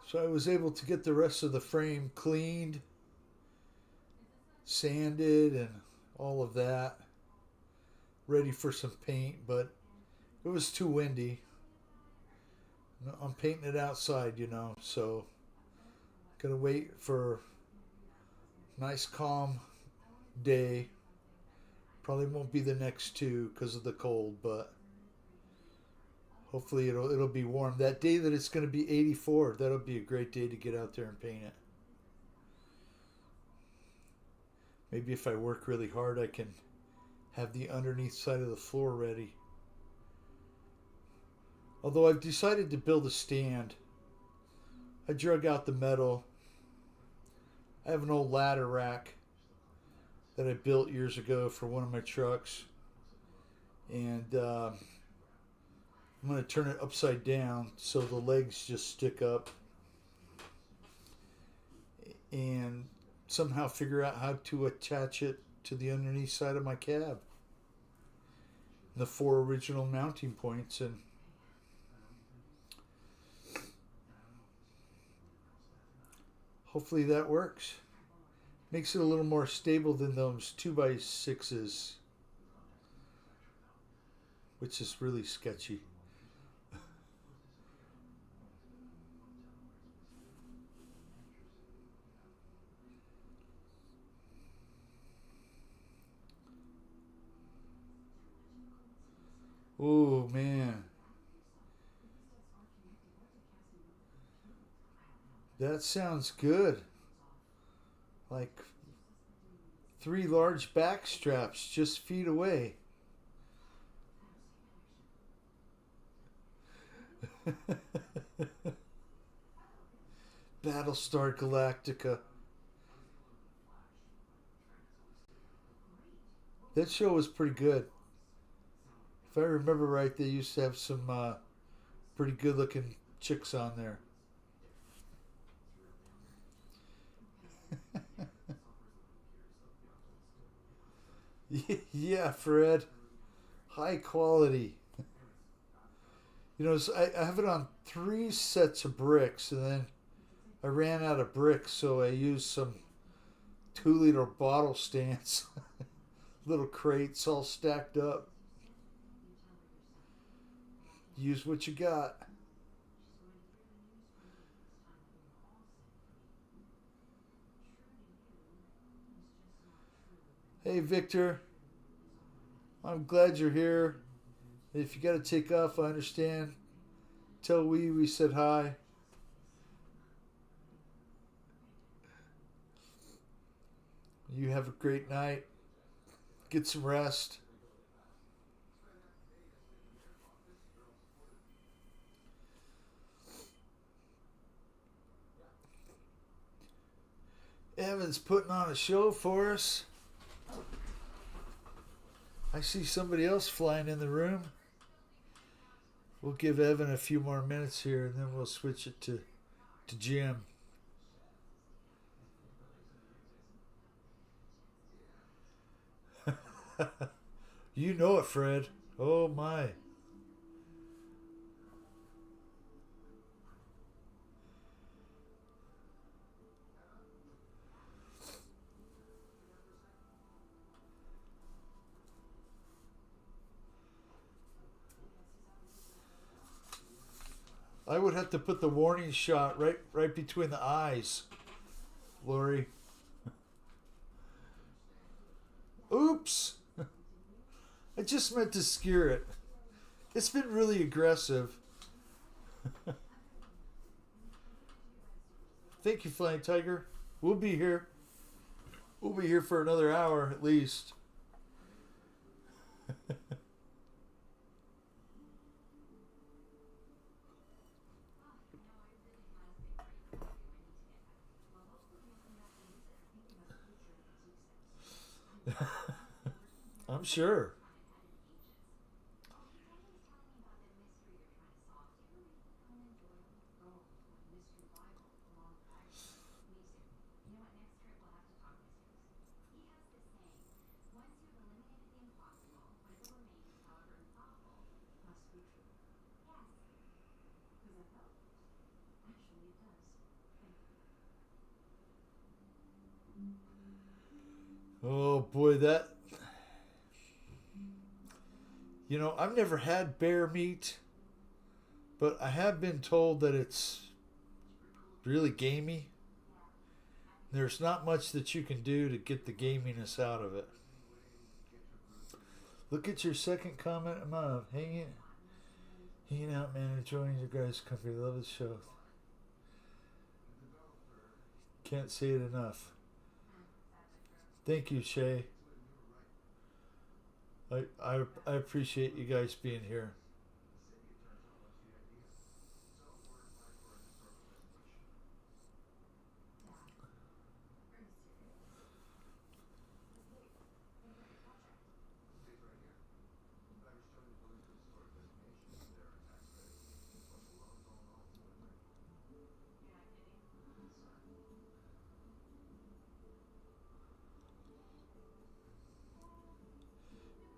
So I was able to get the rest of the frame cleaned, sanded, and all of that, ready for some paint, but it was too windy. I'm painting it outside, so gonna wait for a nice calm day. Probably won't be the next two because of the cold, but hopefully it'll be warm. That day that it's going to be 84, that'll be a great day to get out there and paint it. Maybe if I work really hard, I can have the underneath side of the floor ready. Although I've decided to build a stand. I drug out the metal. I have an old ladder rack that I built years ago for one of my trucks. And I'm going to turn it upside down so the legs just stick up. And somehow figure out how to attach it to the underneath side of my cab. The 4 original mounting points, and hopefully that works. Makes it a little more stable than those 2x6s, which is really sketchy. Oh man, that sounds good. Like 3 large back straps just feet away. Battlestar Galactica. That show was pretty good. If I remember right, they used to have some pretty good looking chicks on there. Yeah, Fred. High quality. You know, so I have it on 3 sets of bricks, and then I ran out of bricks, so I used some 2-liter bottle stands, little crates all stacked up. Use what you got. Hey, Victor. I'm glad you're here. If you got to take off, I understand. Tell we said hi. You have a great night. Get some rest. Evan's putting on a show for us. I see somebody else flying in the room. We'll give Evan a few more minutes here, and then we'll switch it to Jim. You know it, Fred. Oh my. I would have to put the warning shot right between the eyes, Lori. Oops. I just meant to scare it. It's been really aggressive. Thank you, Flying Tiger. We'll be here. We'll be here for another hour at least. I'm sure. Oh boy, that. You know, I've never had bear meat, but I have been told that it's really gamey. There's not much that you can do to get the gaminess out of it. Look at your second comment. I'm hanging out, man. Enjoying your guys' company. Love the show. Can't say it enough. Thank you, Shay. I appreciate you guys being here.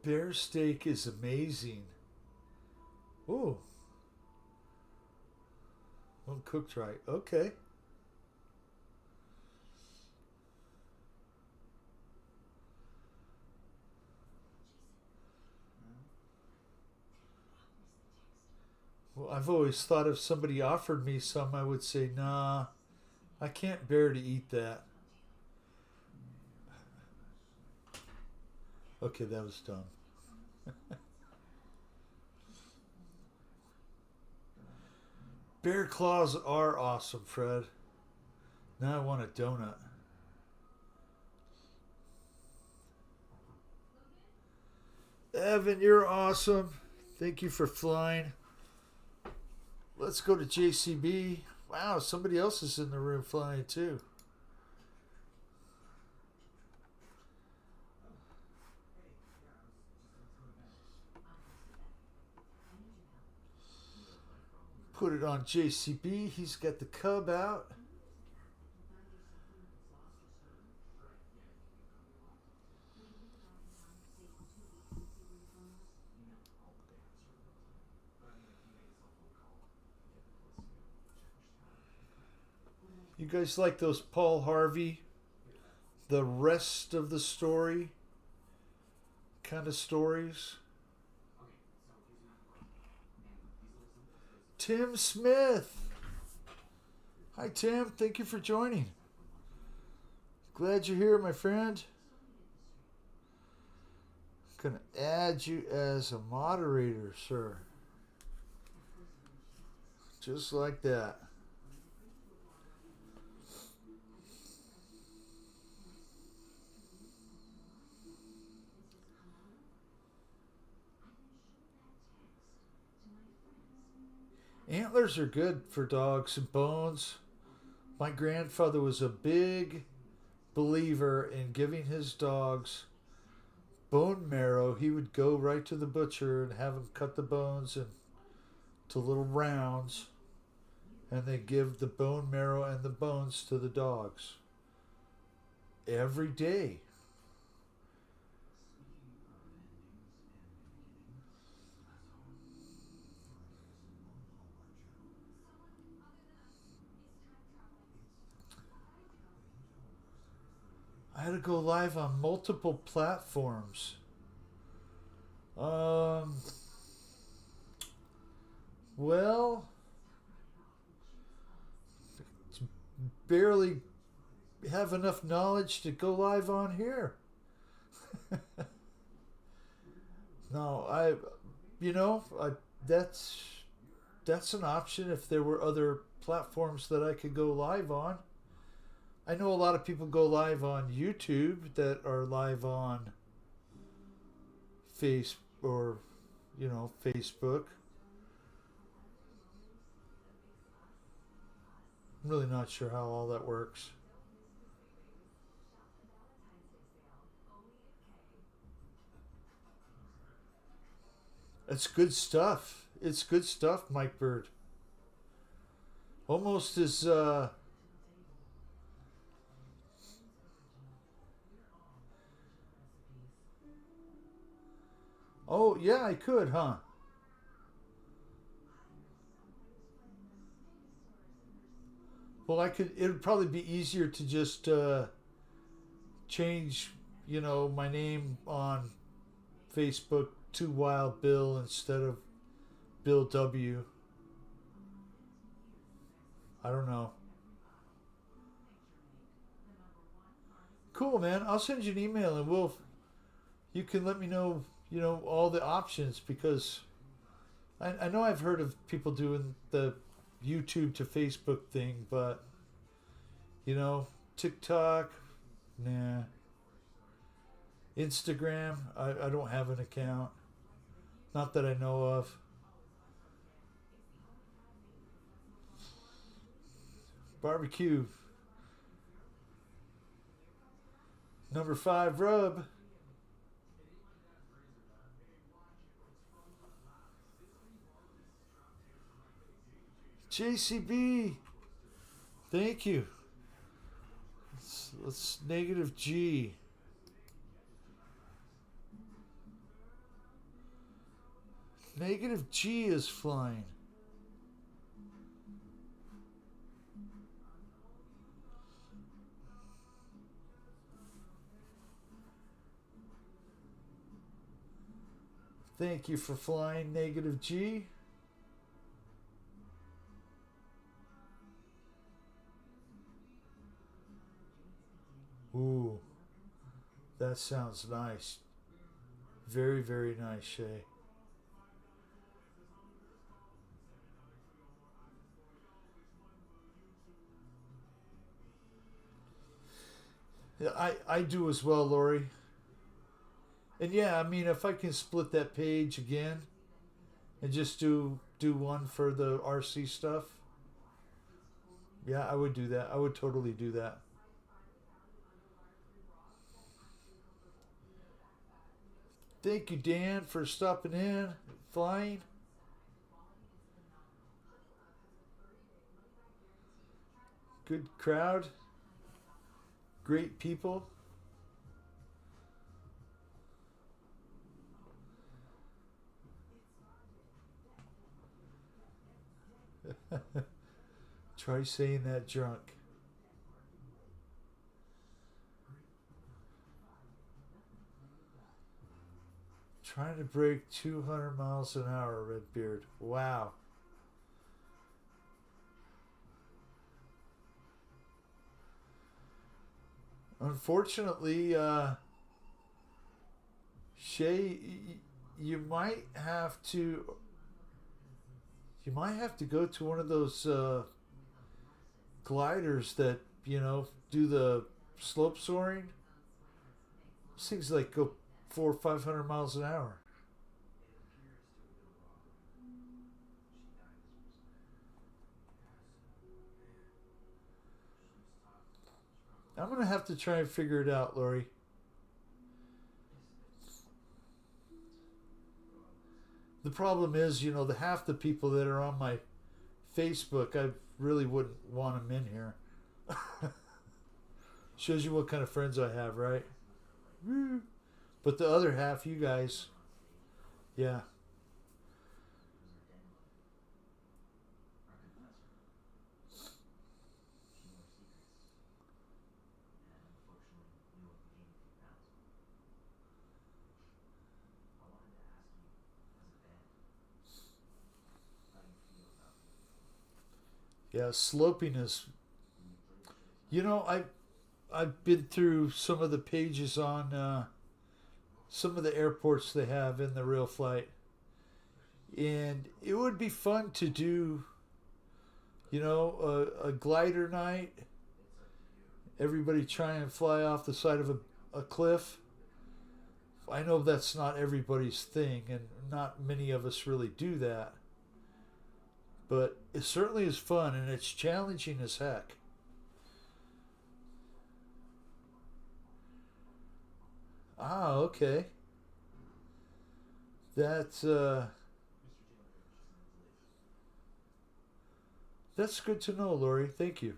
Bear steak is amazing. Ooh. Well, cooked right. Okay. Well, I've always thought if somebody offered me some, I would say, nah, I can't bear to eat that. Okay, that was dumb. Bear claws are awesome, Fred. Now I want a donut. Evan, you're awesome. Thank you for flying. Let's go to JCB. Wow, somebody else is in the room flying too. Put it on JCB. He's got the cub out. guys like those Paul Harvey, the rest of the story kind of stories? Tim Smith. Hi, Tim. Thank you for joining. Glad you're here, my friend. Gonna add you as a moderator, sir. Just like that. Antlers are good for dogs and bones. My grandfather was a big believer in giving his dogs bone marrow. He would go right to the butcher and have him cut the bones into little rounds, and they give the bone marrow and the bones to the dogs every day. I had to go live on multiple platforms. Well, barely have enough knowledge to go live on here. No, that's an option if there were other platforms that I could go live on. I know a lot of people go live on YouTube that are live on Facebook. I'm really not sure how all that works. It's good stuff. It's good stuff, Mike Bird. Almost as oh yeah, I could, huh? Well, I could. It would probably be easier to just change, my name on Facebook to Wild Bill instead of Bill W. I don't know. Cool, man. I'll send you an email and you can let me know, all the options, because I know I've heard of people doing the YouTube to Facebook thing, but, TikTok, nah. Instagram, I don't have an account. Not that I know of. Barbecue. Number 5 rub. JCB. Thank you. Let's negative G. Negative G is flying. Thank you for flying, negative G. Ooh, that sounds nice. Very, very nice, Shay. Yeah, I do as well, Lori. And yeah, I mean, if I can split that page again and just do one for the RC stuff, yeah, I would do that. I would totally do that. Thank you, Dan, for stopping in, flying. Good crowd. Great people. Try saying that drunk. Trying to break 200 miles an hour, Redbeard. Wow. Unfortunately, Shay, you might have to. You might have to go to one of those gliders that do the slope soaring. These things like go 400 or 500 miles an hour. I'm gonna have to try and figure it out, Lori. The problem is, the half the people that are on my Facebook, I really wouldn't want them in here. Shows you what kind of friends I have, right? But the other half, you guys, yeah. Yeah, sloping is. I've been through some of the pages on some of the airports they have in the real flight, and it would be fun to do, a glider night. Everybody try and fly off the side of a cliff. I know that's not everybody's thing, and not many of us really do that. But it certainly is fun, and it's challenging as heck. Ah, okay. That's that's good to know, Lori. Thank you.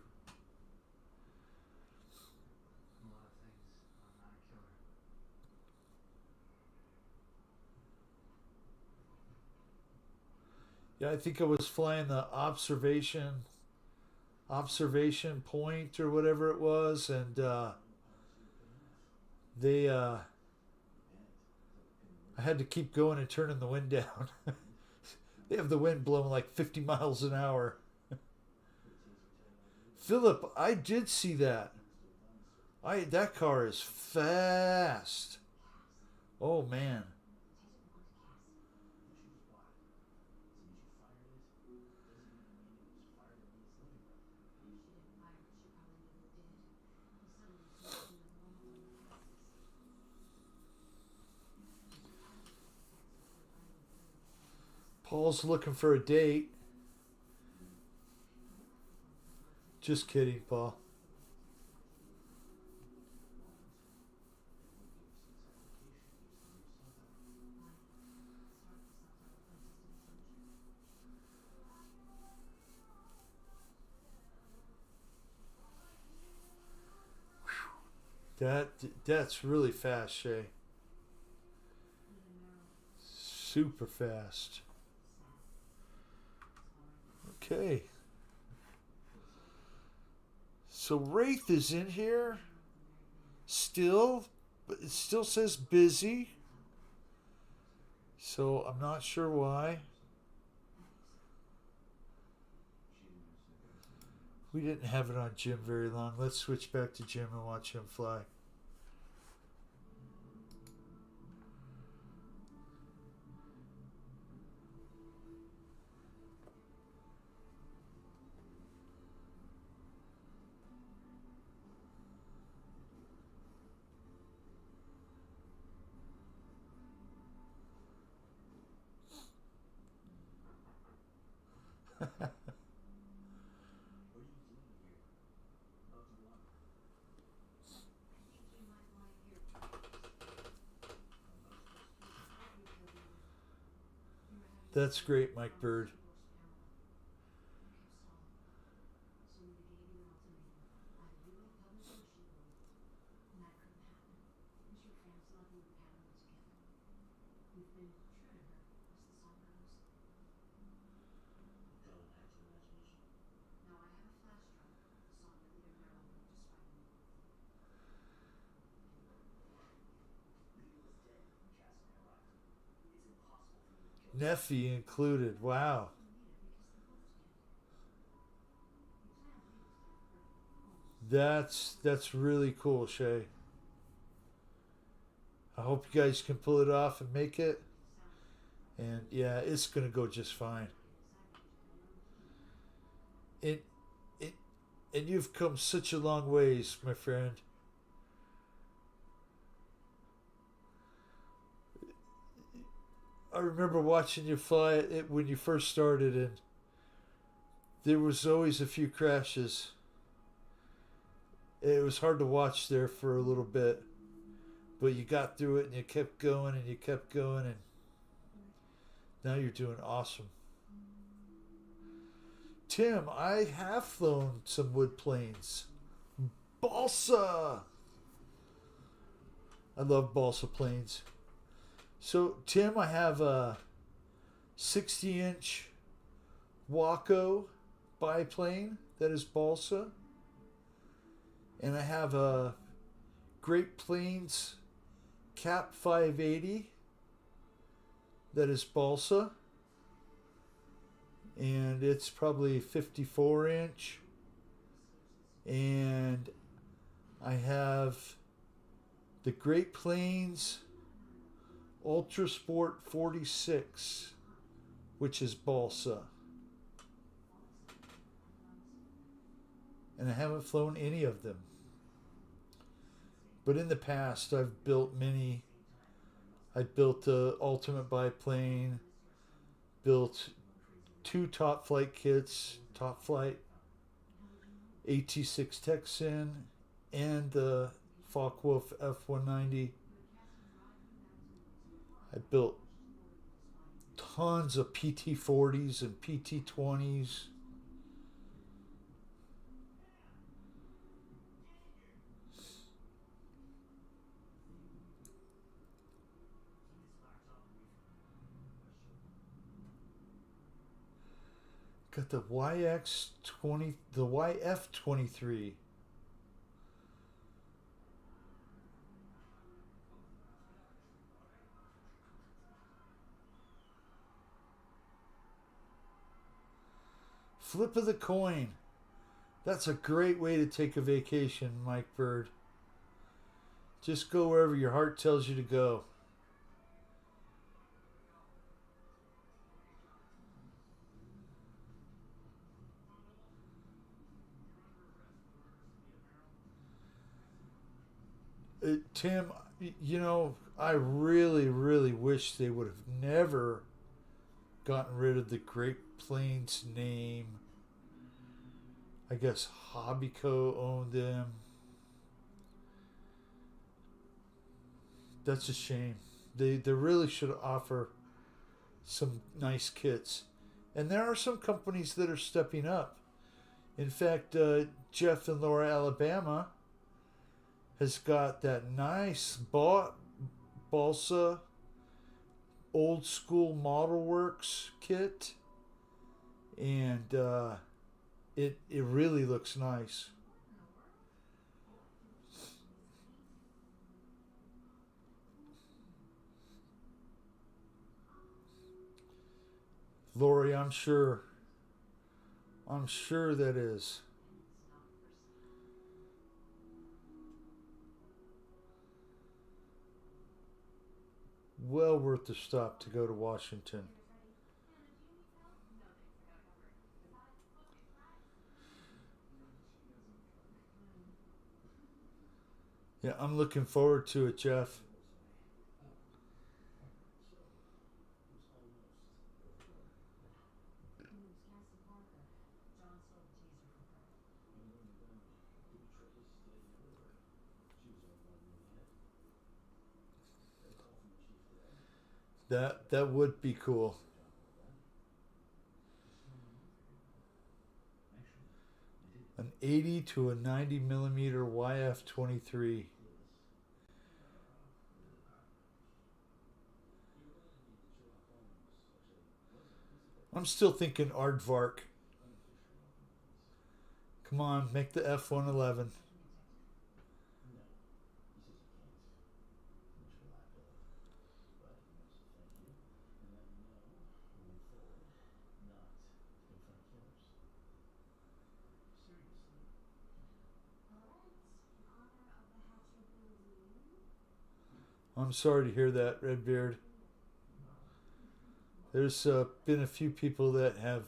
Yeah, I think I was flying the observation point or whatever it was, and they I had to keep going and turning the wind down. They have the wind blowing like 50 miles an hour. Philip, I did see that. That car is fast. Oh man. Paul's looking for a date. Just kidding, Paul. That that's really fast, Shay. Super fast. Okay. So Wraith is in here still, but it still says busy. So I'm not sure why. We didn't have it on Jim very long. Let's switch back to Jim and watch him fly. That's great, Mike Bird. Neffy included. Wow. That's really cool, Shay. I hope you guys can pull it off and make it. And yeah, it's gonna go just fine. It it and you've come such a long ways, my friend. I remember watching you fly it when you first started, and there was always a few crashes. It was hard to watch there for a little bit, but you got through it and you kept going and you kept going, and now you're doing awesome. Tim, I have flown some wood planes. Balsa! I love balsa planes. So, Tim, I have a 60-inch Waco biplane that is balsa. And I have a Great Plains Cap 580 that is balsa. And it's probably 54-inch. And I have the Great Plains Ultra Sport 46, which is balsa. And I haven't flown any of them. But in the past, I've built many. I built the Ultimate Biplane, built two Top Flight kits, Top Flight AT6 Texan, and the Focke-Wulf F190. I built tons of PT40s and PT20s. Got the YX20, the YF23. Flip of the coin. That's a great way to take a vacation, Mike Bird. Just go wherever your heart tells you to go. Tim, you know, I really, really wish they would have never gotten rid of the Great Plains name. I guess Hobbyco owned them. That's a shame. They really should offer some nice kits. And there are some companies that are stepping up. In fact, Jeff in Laura, Alabama has got that nice balsa old school model works kit, and it really looks nice. Lori, I'm sure that is. Well worth the stop to go to Washington. Yeah, I'm looking forward to it, Jeff. That would be cool. An 80 to a 90 millimeter YF23. I'm still thinking Aardvark. Come on, make the F111. I'm sorry to hear that, Redbeard. There's been a few people that have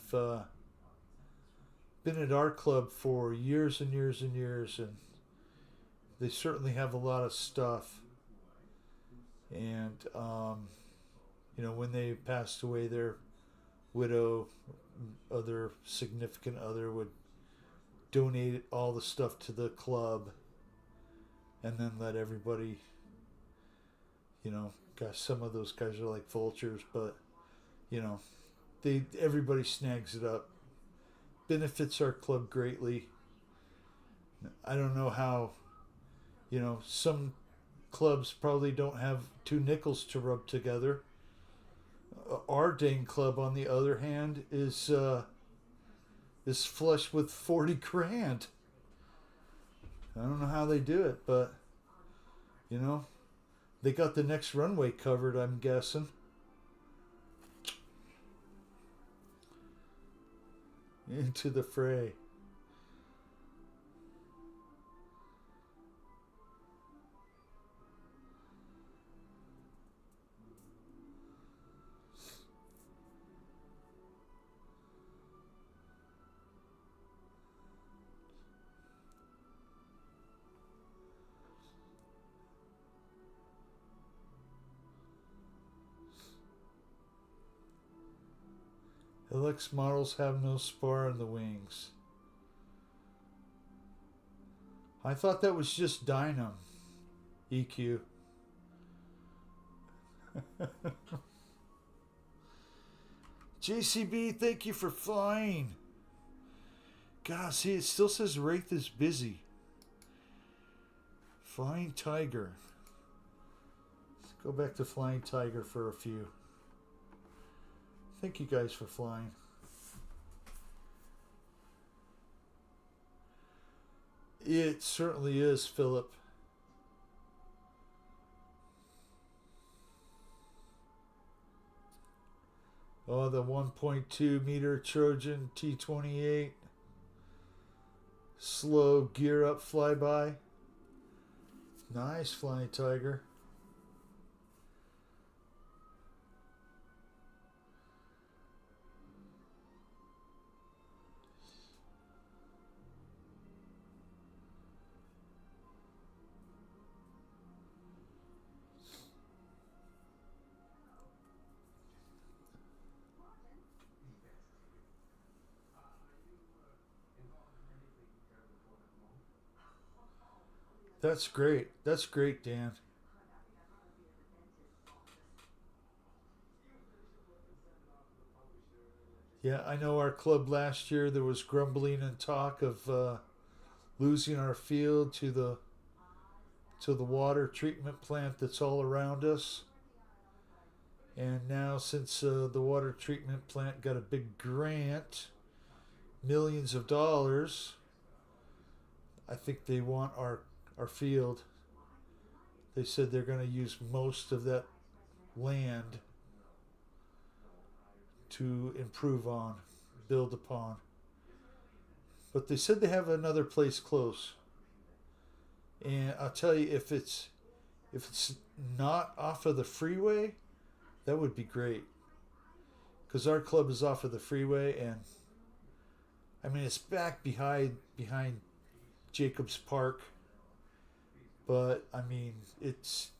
been at our club for years and years and years, and they certainly have a lot of stuff. And when they passed away, their widow, other significant other would donate all the stuff to the club, and then let everybody. Gosh, some of those guys are like vultures, but everybody snags it up. Benefits our club greatly. I don't know how. Some clubs probably don't have two nickels to rub together. Our dang club, on the other hand, is flush with 40 grand. I don't know how they do it, but they got the next runway covered, I'm guessing. Into the fray. LX models have no spar in the wings. I thought that was just Dynam. EQ. JCB, thank you for flying. God, see, it still says Wraith is busy. Flying Tiger. Let's go back to Flying Tiger for a few. Thank you guys for flying. It certainly is, Philip. Oh, the 1.2 meter Trojan T-28. Slow gear up flyby. Nice, Flying Tiger. That's great. That's great, Dan. Yeah, I know our club last year, there was grumbling and talk of losing our field to the water treatment plant that's all around us. And now, since the water treatment plant got a big grant, millions of dollars, I think they want our field. They said they're going to use most of that land to improve on, build upon. But they said they have another place close. And I'll tell you, if it's not off of the freeway, that would be great. Because our club is off of the freeway, and I mean, it's back behind Jacobs Park. But I mean, it's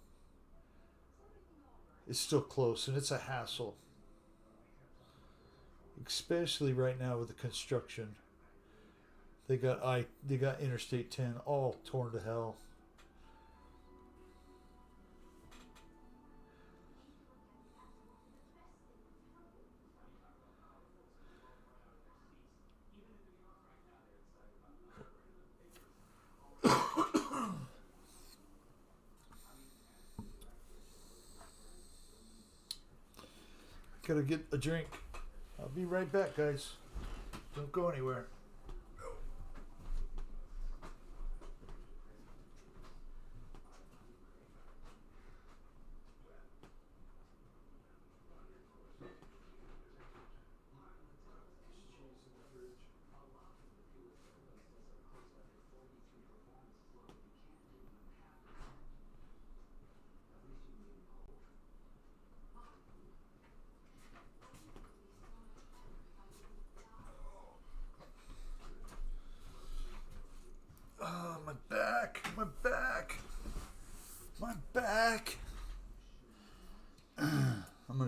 still close, and it's a hassle, especially right now with the construction. They got Interstate 10 all torn to hell. Gotta get a drink. I'll be right back, guys. Don't go anywhere.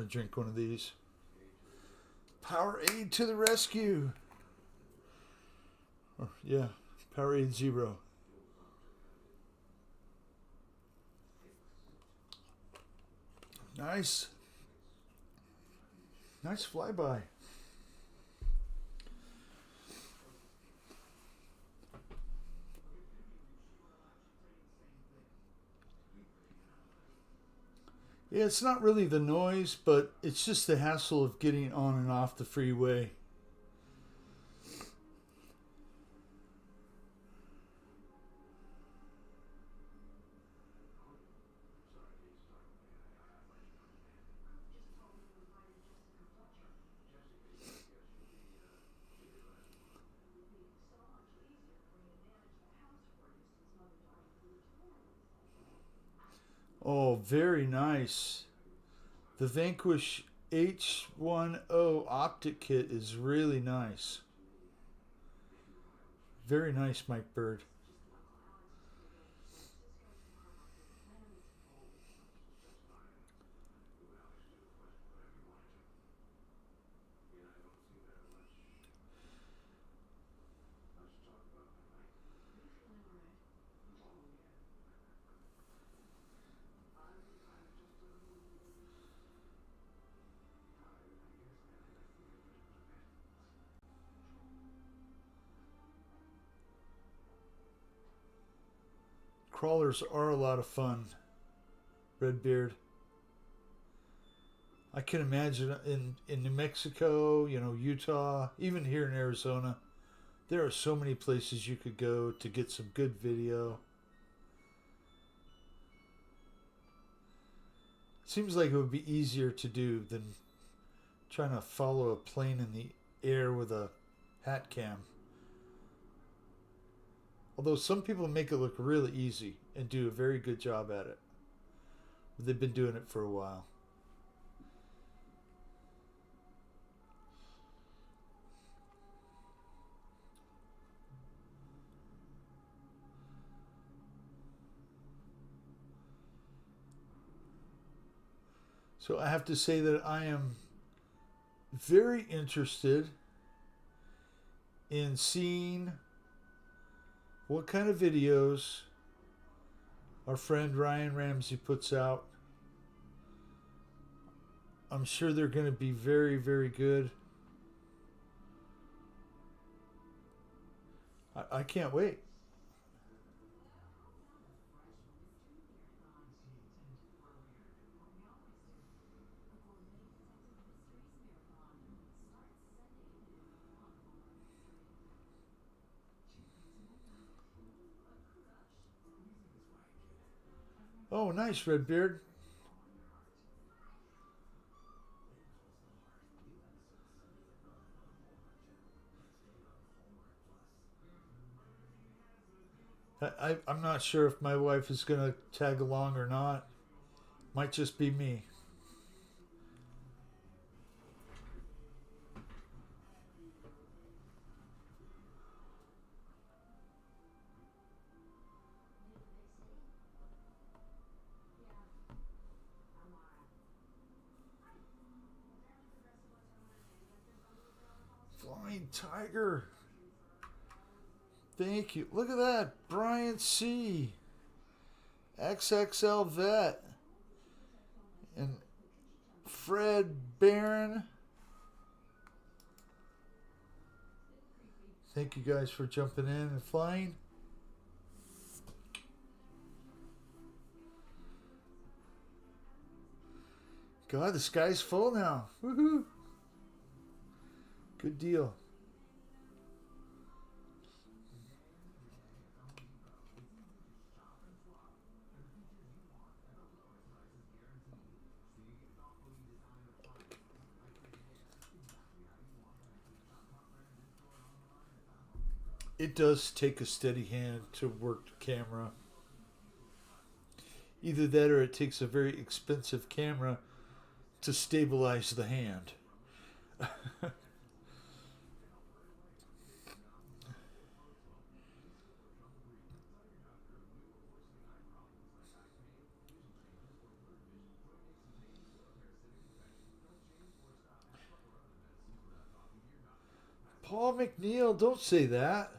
to drink one of these. Powerade to the rescue. Or, yeah, Powerade Zero. Nice. Nice flyby. Yeah, it's not really the noise, but it's just the hassle of getting on and off the freeway. Oh, very nice. The Vanquish H10 optic kit is really nice. Very nice, Mike Bird. Crawlers are a lot of fun, Redbeard. I can imagine in New Mexico, Utah, even here in Arizona, there are so many places you could go to get some good video. Seems like it would be easier to do than trying to follow a plane in the air with a hat cam. Although some people make it look really easy and do a very good job at it. They've been doing it for a while. So I have to say that I am very interested in seeing what kind of videos our friend Ryan Ramsey puts out. I'm sure they're going to be very, very good. I can't wait. Oh, nice, Redbeard. I'm not sure if my wife is going to tag along or not. Might just be me. Flying Tiger. Thank you. Look at that. Brian C. XXL Vet. And Fred Barron. Thank you guys for jumping in and flying. God, the sky's full now. Woohoo. Good deal. It does take a steady hand to work the camera. Either that or it takes a very expensive camera to stabilize the hand. Paul McNeil, don't say that.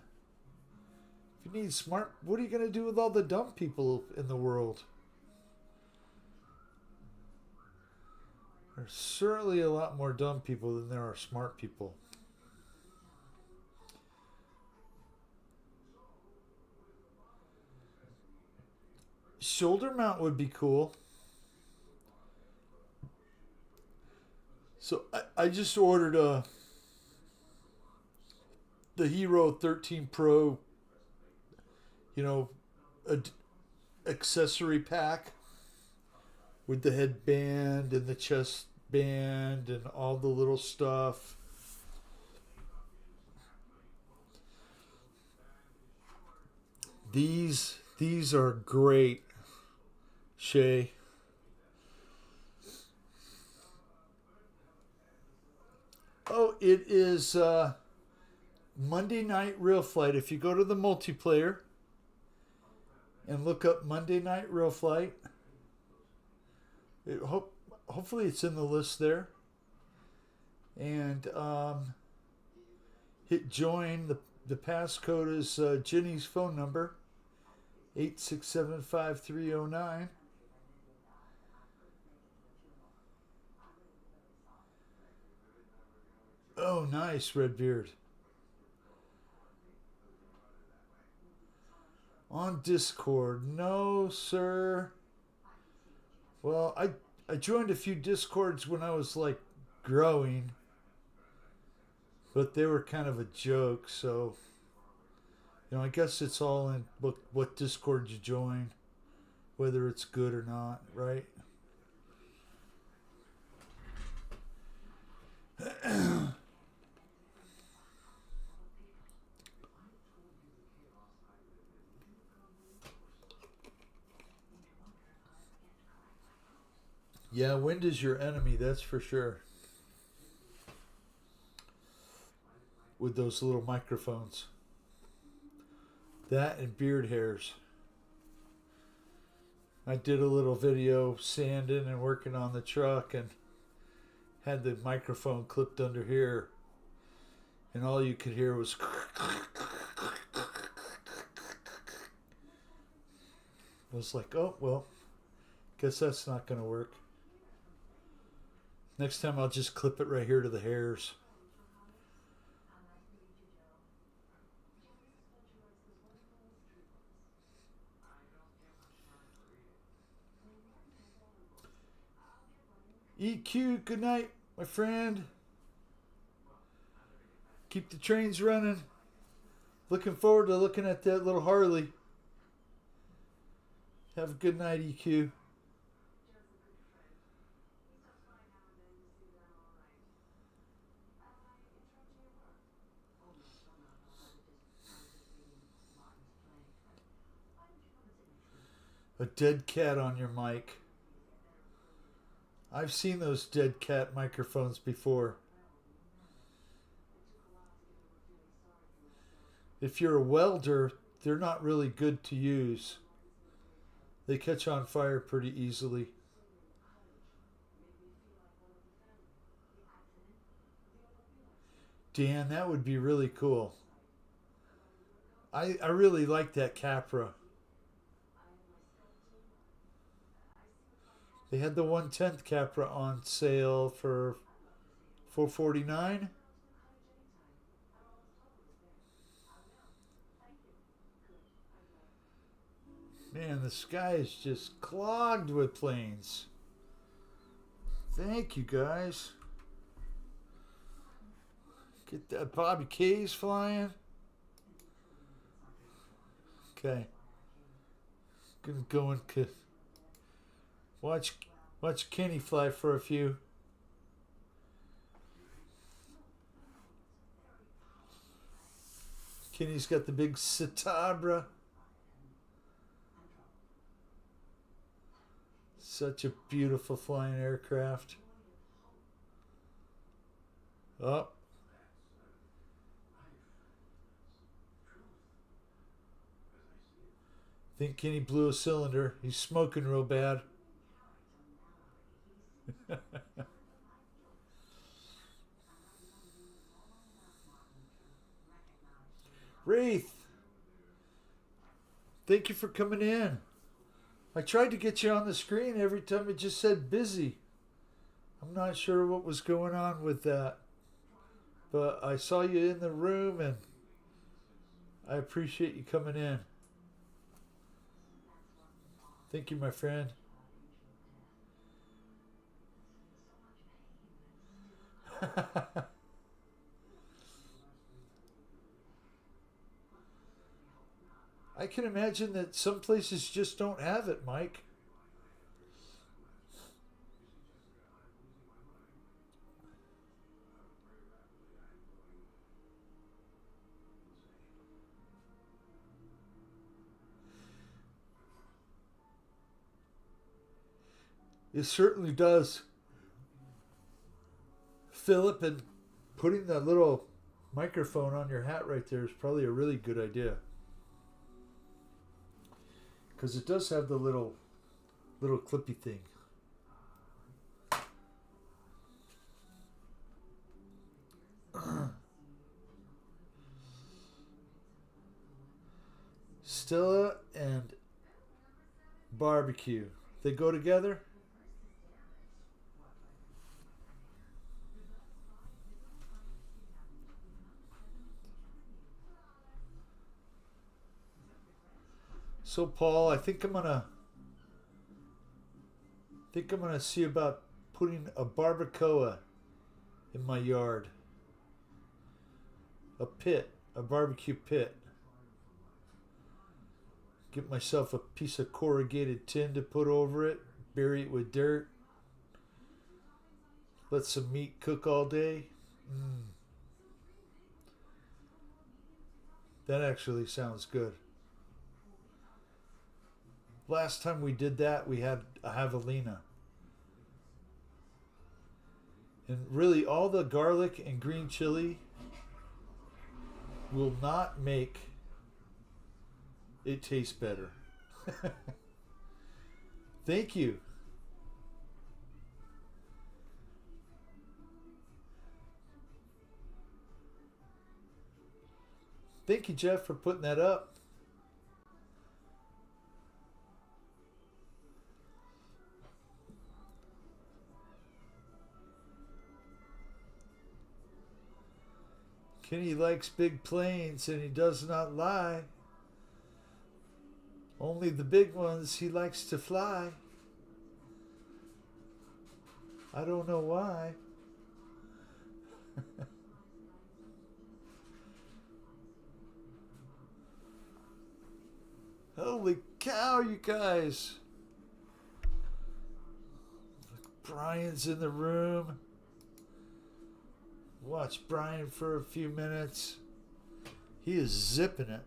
If you need smart, what are you going to do with all the dumb people in the world? There's certainly a lot more dumb people than there are smart people. Shoulder mount would be cool. So I just ordered the Hero 13 Pro, accessory pack with the headband and the chest band and all the little stuff. These are great, Shay. Oh, it is Monday Night Real Flight. If you go to the multiplayer and look up Monday Night Real Flight, hopefully it's in the list there. And hit join. The passcode is Jenny's phone number, 8675309. Oh, nice, Redbeard. On Discord. No, sir. Well, I joined a few Discords when I was like growing, but they were kind of a joke, so I guess it's all in what Discord you join, whether it's good or not, right? Yeah, wind is your enemy, that's for sure. With those little microphones. That and beard hairs. I did a little video sanding and working on the truck and had the microphone clipped under here. And all you could hear was... I was like, oh, well, guess that's not going to work. Next time I'll just clip it right here to the hairs. EQ, good night, my friend. Keep the trains running. Looking forward to looking at that little Harley. Have a good night, EQ. A dead cat on your mic. I've seen those dead cat microphones before. If you're a welder, they're not really good to use. They catch on fire pretty easily. Dan, that would be really cool. I really like that Capra. They had the 1/10 Capra on sale for $449. Man, the sky is just clogged with planes. Thank you, guys. Get that Bobby K's flying. Okay. Gonna go and watch Kenny fly for a few. Kenny's got the big Citabria. Such a beautiful flying aircraft. Oh. Think Kenny blew a cylinder. He's smoking real bad. Wraith, thank you for coming in. I tried to get you on the screen every time it just said busy. I'm not sure what was going on with that. But I saw you in the room and I appreciate you coming in. Thank you, my friend. I can imagine that some places just don't have it, Mike. It certainly does. Philip, and putting that little microphone on your hat right there is probably a really good idea. Because it does have the little clippy thing. Stella and barbecue. They go together? So Paul, I think I'm gonna see about putting a barbacoa in my yard. A barbecue pit. Get myself a piece of corrugated tin to put over it, bury it with dirt. Let some meat cook all day. That actually sounds good. Last time we did that, we had a javelina. And really, all the garlic and green chili will not make it taste better. Thank you. Thank you, Jeff, for putting that up. Kenny likes big planes and he does not lie. Only the big ones he likes to fly. I don't know why. Holy cow, you guys. Brian's in the room. Watch Brian for a few minutes. He is zipping it.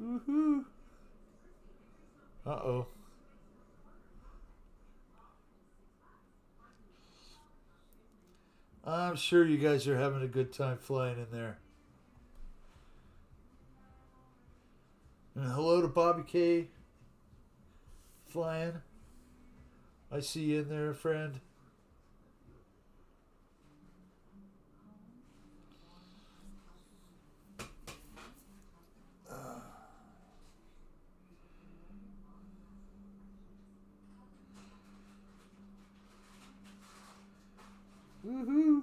Woohoo. Uh-oh. I'm sure you guys are having a good time flying in there. And hello to Bobby K. Flying. I see you in there, friend. Woohoo!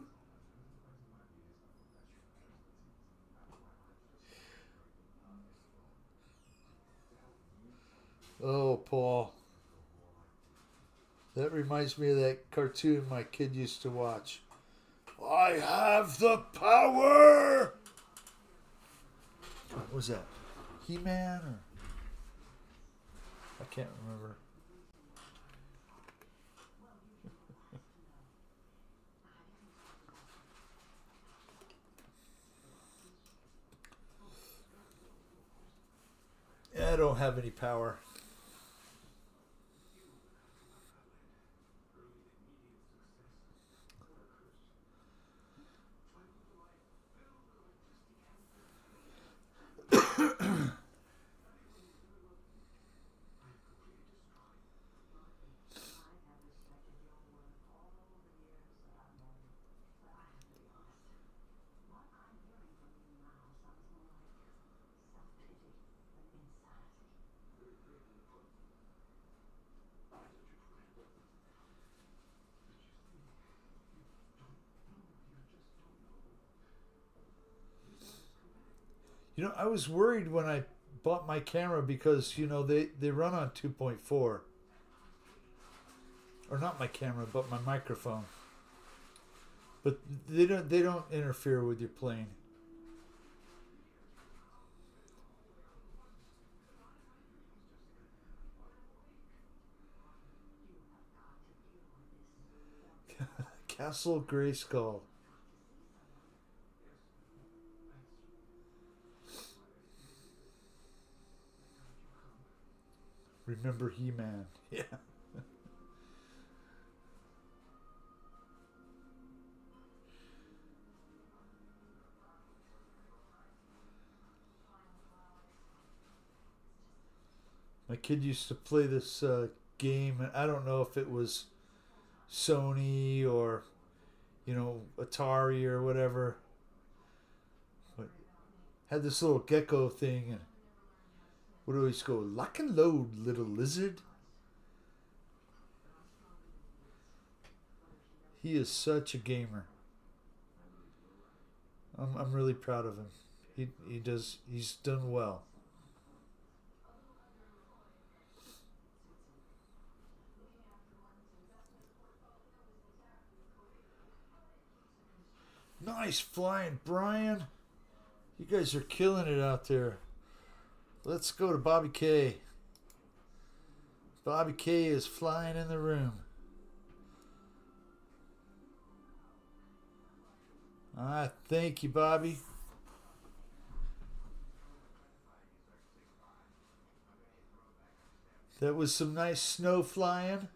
Oh, Paul. That reminds me of that cartoon my kid used to watch. I have the power! What was that? He-Man or... I can't remember. I don't have any power. You know, I was worried when I bought my camera because, you know, they run on 2.4. Or not my camera, but my microphone. But they don't interfere with your plane. Castle Grayskull. Remember He-Man. Yeah. My kid used to play this game, and I don't know if it was Sony or, you know, Atari or whatever. But had this little gecko thing, and would always go, lock and load, little lizard. He is such a gamer. I'm really proud of him. He's done well. Nice flying, Brian. You guys are killing it out there. Let's go to Bobby K. Bobby K is flying in the room. Thank you, Bobby. That was some nice snow flying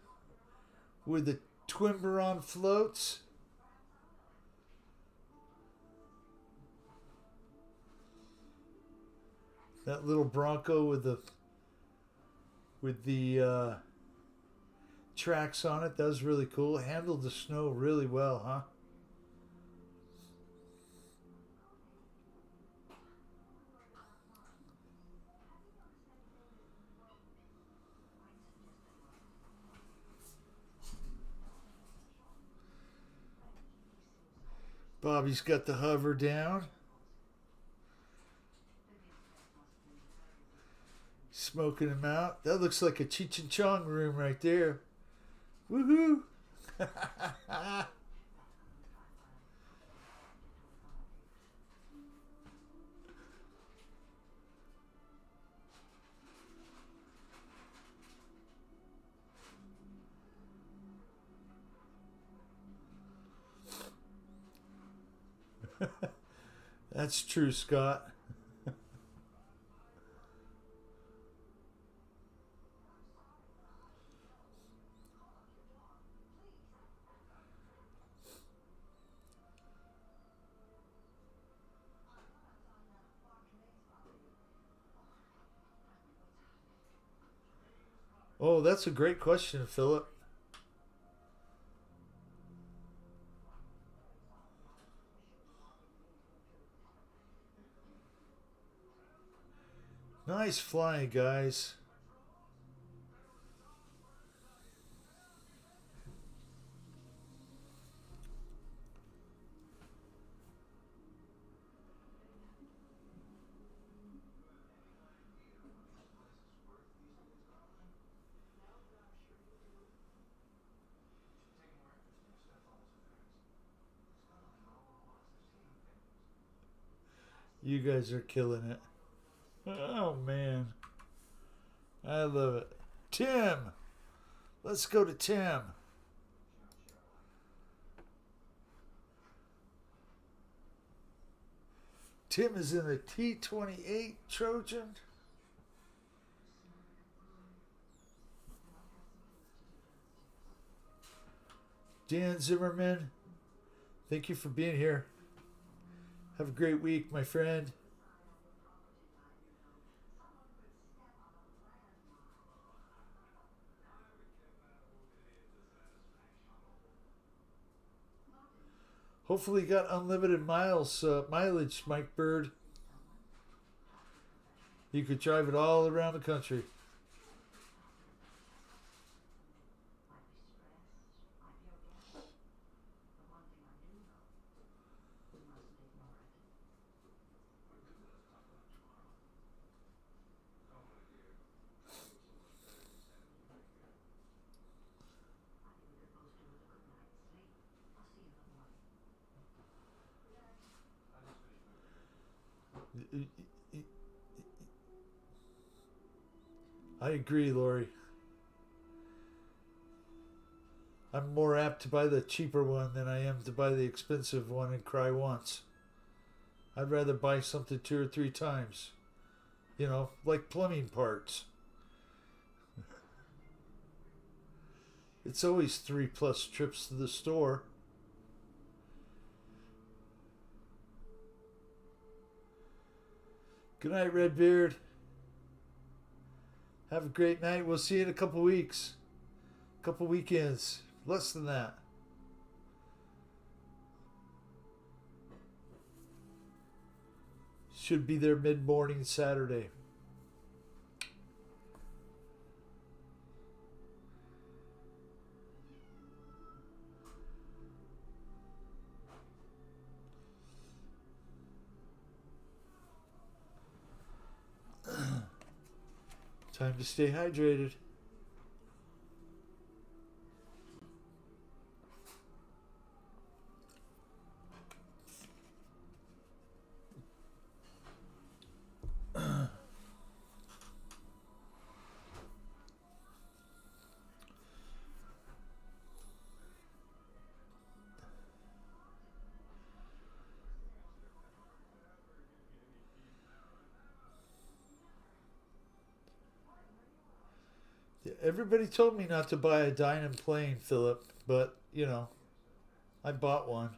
with the Twimberon floats. That little Bronco with the tracks on it, that was really cool. It handled the snow really well, huh? Bobby's got the hover down. Smoking him out. That looks like a Cheech and Chong room right there. Woohoo! That's true, Scott. Oh, that's a great question, Philip. Nice flying, guys. You guys are killing it. Oh, man. I love it. Tim! Let's go to Tim. Tim is in the T-28 Trojan. Dan Zimmerman, thank you for being here. Have a great week, my friend. Hopefully, you got unlimited mileage, Mike Bird. You could drive it all around the country. I agree, Lori. I'm more apt to buy the cheaper one than I am to buy the expensive one and cry once. I'd rather buy something 2 or 3 times. You know, like plumbing parts. It's always 3+ trips to the store. Good night, Redbeard. Have a great night. We'll see you in a couple weeks. Couple weekends. Less than that. Should be there mid-morning Saturday. Time to stay hydrated. Everybody told me not to buy a Dyna plane, Philip, but, you know, I bought one.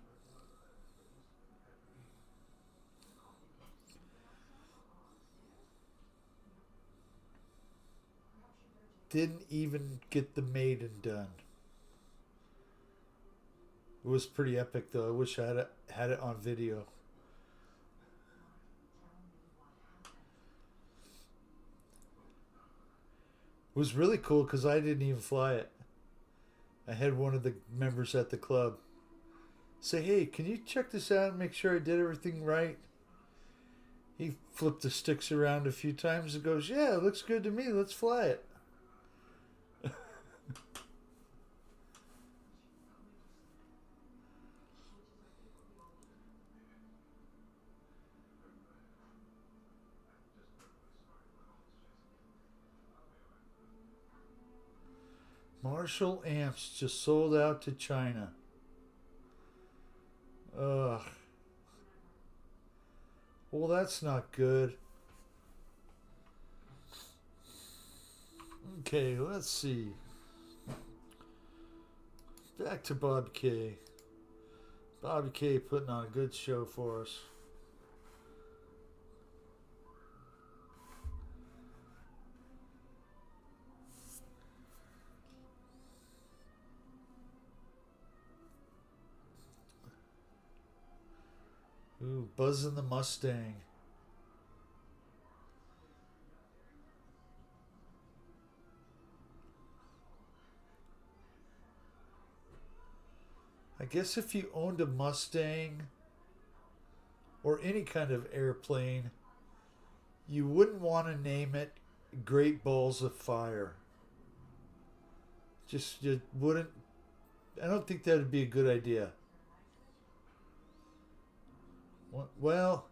Didn't even get the maiden done. It was pretty epic, though. I wish I had it on video. It was really cool because I didn't even fly it. I had one of the members at the club say, "Hey, can you check this out and make sure I did everything right?" He flipped the sticks around a few times and goes, "Yeah, it looks good to me. Let's fly it." Marshall amps just sold out to China. Ugh. Well, that's not good. Okay, let's see. Back to Bob K. Bobby K putting on a good show for us. Ooh, buzzing the Mustang. I guess if you owned a Mustang or any kind of airplane, you wouldn't want to name it Great Balls of Fire. Just you wouldn't. I don't think that would be a good idea. Well,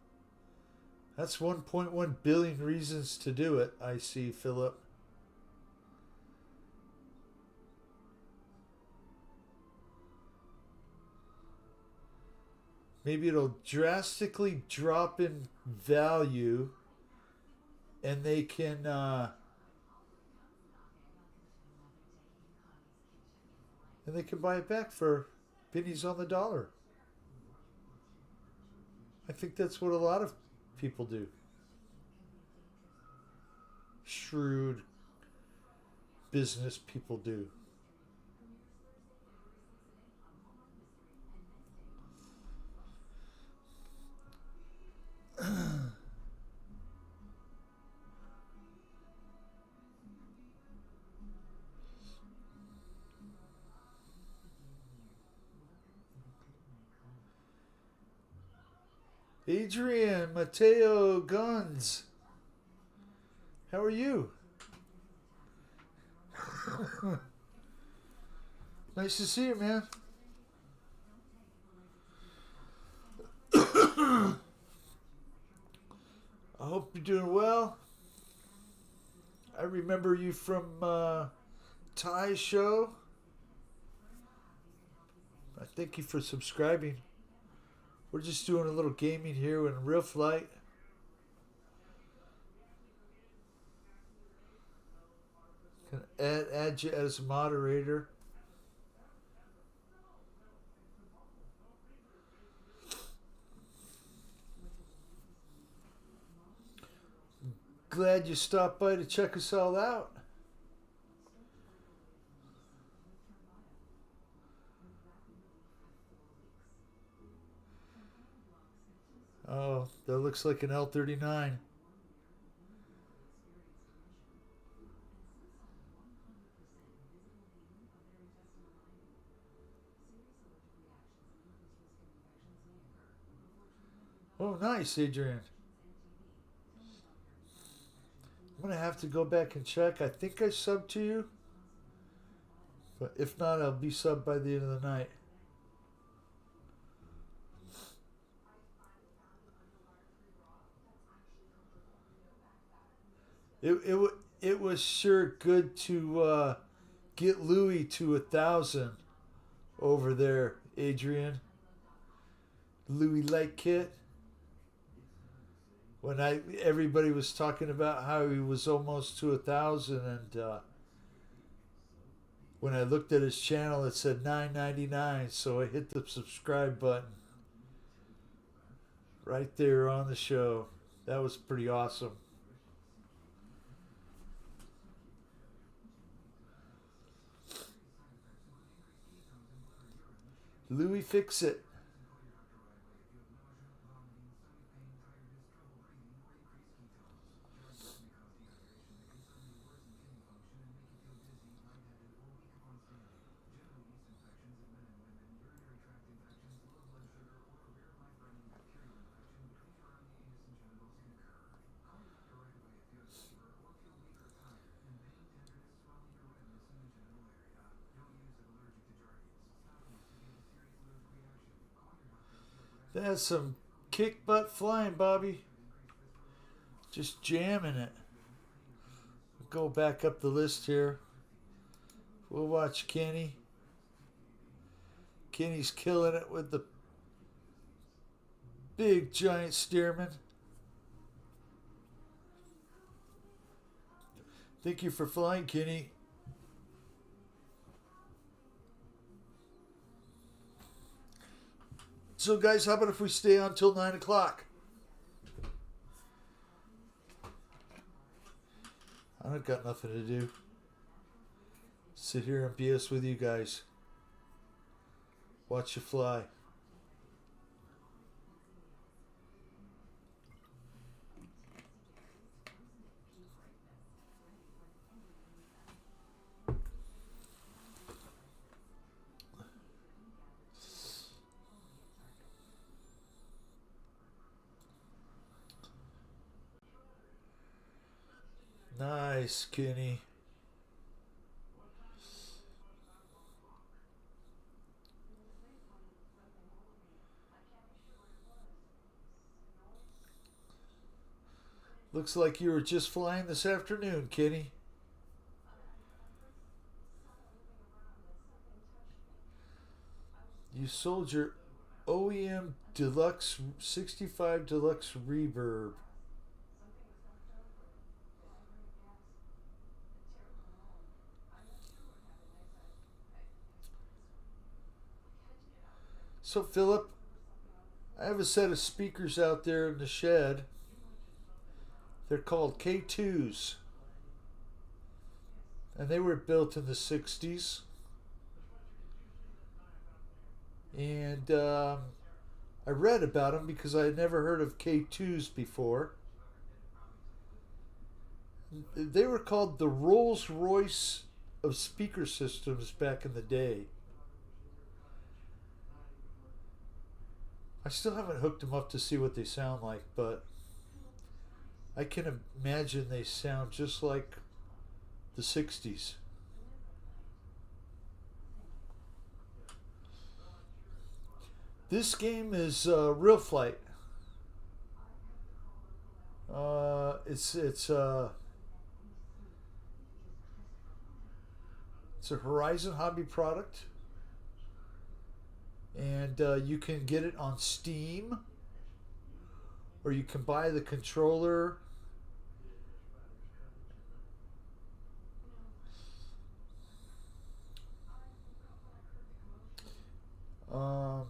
that's 1.1 billion reasons to do it, I see, Philip. Maybe it'll drastically drop in value and they can buy it back for pennies on the dollar. I think that's what a lot of people do. Shrewd business people do. Adrian, Mateo, Guns. How are you? Nice to see you, man. I hope you're doing well. I remember you from Ty's show. I thank you for subscribing. We're just doing a little gaming here in Real Flight. Gonna add you as a moderator. Glad you stopped by to check us all out. Oh, that looks like an L-39. Oh, nice, Adrian. I'm going to have to go back and check. I think I subbed to you. But if not, I'll be subbed by the end of the night. It was sure good to get Louis to 1,000 over there, Adrian. Louis Light Kit. When everybody was talking about how he was almost to 1,000, and when I looked at his channel, it said $9.99, so I hit the subscribe button right there on the show. That was pretty awesome. Louis Fix It. That's some kick butt flying, Bobby. Just jamming it. Go back up the list here. We'll watch Kenny. Kenny's killing it with the big giant Stearman. Thank you for flying, Kenny. So, guys, how about if we stay on till 9 o'clock? I don't got nothing to do. Sit here and BS with you guys. Watch you fly. Nice, Kenny. Looks like you were just flying this afternoon, Kenny. You sold your OEM Deluxe 65 Deluxe Reverb. So, Philip, I have a set of speakers out there in the shed. They're called K2s. And they were built in the 60s. And I read about them because I had never heard of K2s before. They were called the Rolls-Royce of speaker systems back in the day. I still haven't hooked them up to see what they sound like, but I can imagine they sound just like the 60s. This game is Real Flight. It's a Horizon hobby product, and you can get it on Steam, or you can buy the controller. Um,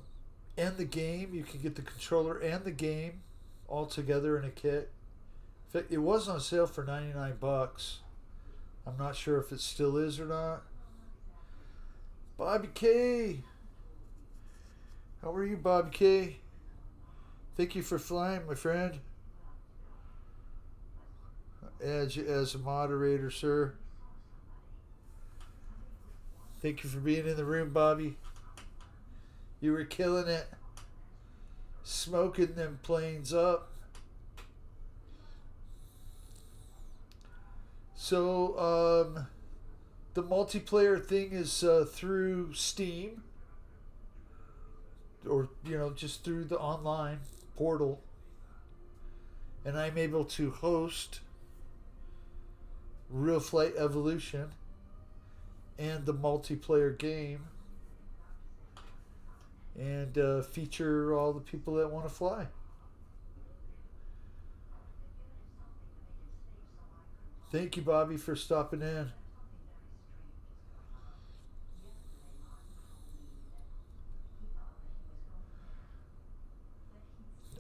and the game. You can get the controller and the game all together in a kit. In fact, it was on sale for $99. I'm not sure if it still is or not. Bobby K. How are you, Bobby K? Thank you for flying, my friend. As a moderator, sir. Thank you for being in the room, Bobby. You were killing it. Smoking them planes up. So, the multiplayer thing is through Steam, or just through the online portal, and I'm able to host Real Flight Evolution and the multiplayer game, and feature all the people that want to fly. Thank you, Bobby, for stopping in.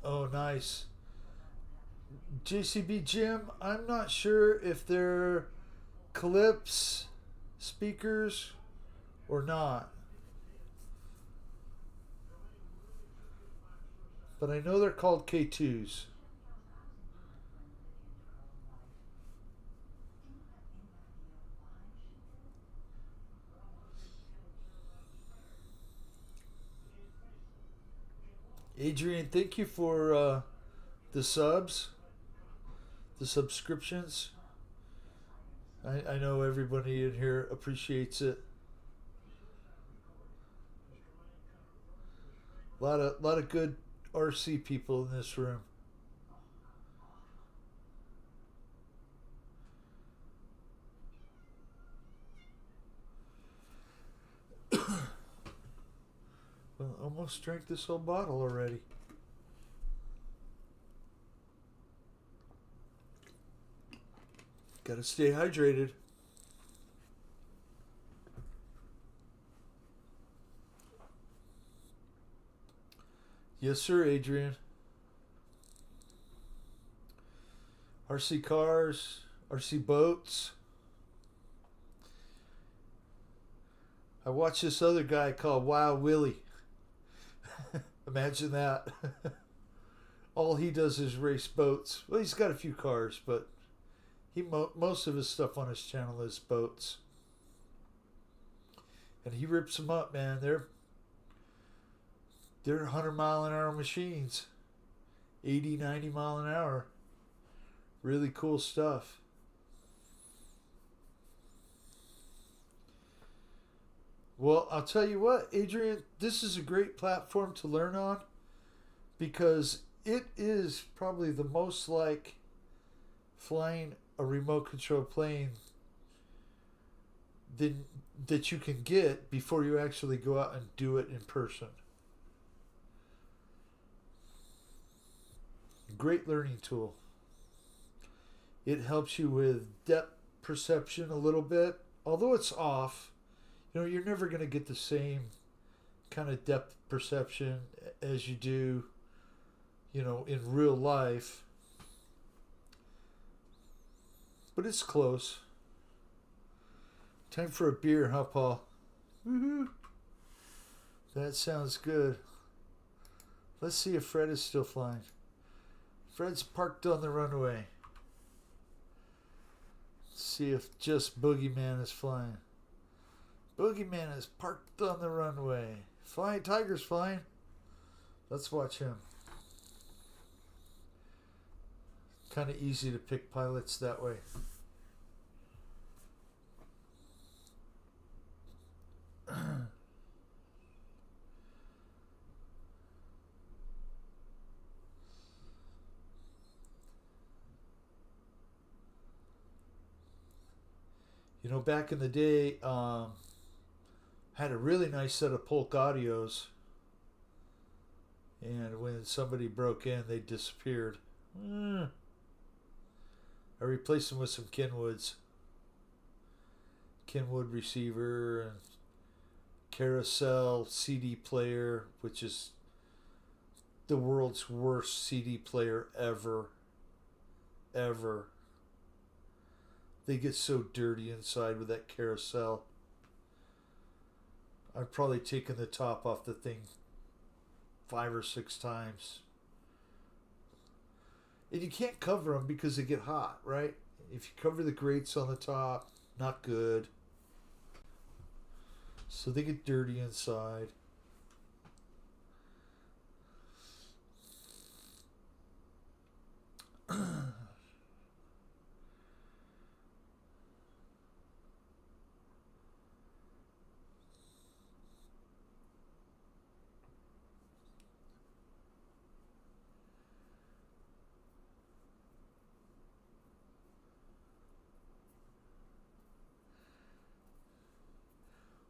Oh, nice. JCB Jim, I'm not sure if they're Calypso speakers or not, but I know they're called K2s. Adrian, thank you for the subs, the subscriptions. I know everybody in here appreciates it. Lot of good RC people in this room. Well, almost drank this whole bottle already. Gotta stay hydrated. Yes, sir, Adrian. RC cars, RC boats. I watched this other guy called Wild Willie. Imagine that. All he does is race boats. Well, he's got a few cars, but most of his stuff on his channel is boats. And he rips them up, man. They're 100-mile-an-hour machines. 80, 90 mile an hour. Really cool stuff. Well, I'll tell you what, Adrian, this is a great platform to learn on, because it is probably the most like flying a remote control plane that you can get before you actually go out and do it in person. Great learning tool. It helps you with depth perception a little bit, although it's off. You're never going to get the same kind of depth perception as you do, in real life. But it's close. Time for a beer, huh, Paul? Woohoo! That sounds good. Let's see if Fred is still flying. Fred's parked on the runway. Let's see if just Boogeyman is flying. Boogeyman is parked on the runway. Flying Tiger's flying. Let's watch him. Kind of easy to pick pilots that way. You know, back in the day, had a really nice set of Polk Audios, and when somebody broke in, they disappeared. I replaced them with some Kenwoods. Kenwood receiver and Carousel CD player, which is the world's worst CD player ever. Ever. They get so dirty inside with that Carousel. I've probably taken the top off the thing 5 or 6 times. And you can't cover them because they get hot, right? If you cover the grates on the top, not good. So they get dirty inside.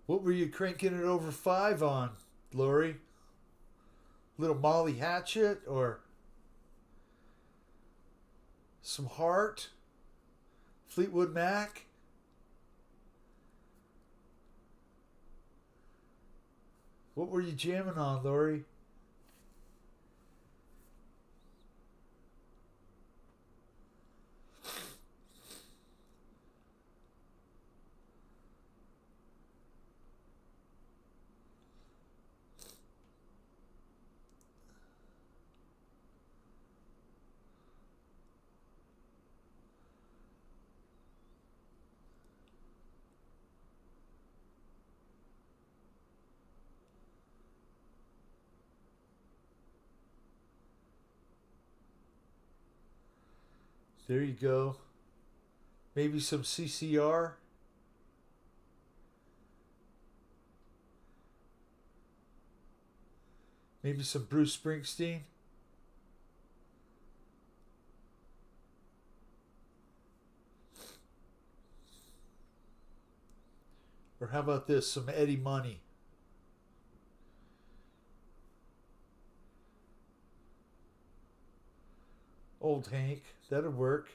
What were you cranking it over 5 on, Lori? Little Molly Hatchet or some Heart? Fleetwood Mac? What were you jamming on, Lori? There you go. Maybe some CCR. Maybe some Bruce Springsteen. Or how about this? Some Eddie Money. Old Hank. That'd work.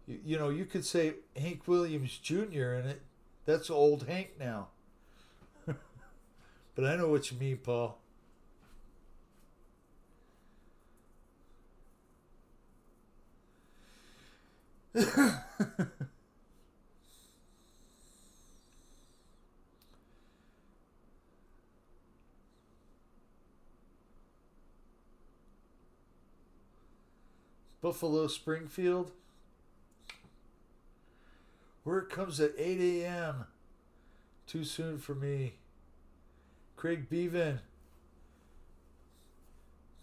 You know, you could say Hank Williams Jr. in it. That's old Hank now. But I know what you mean, Paul. Buffalo Springfield. Work comes at 8 a.m. Too soon for me. Craig Bevan.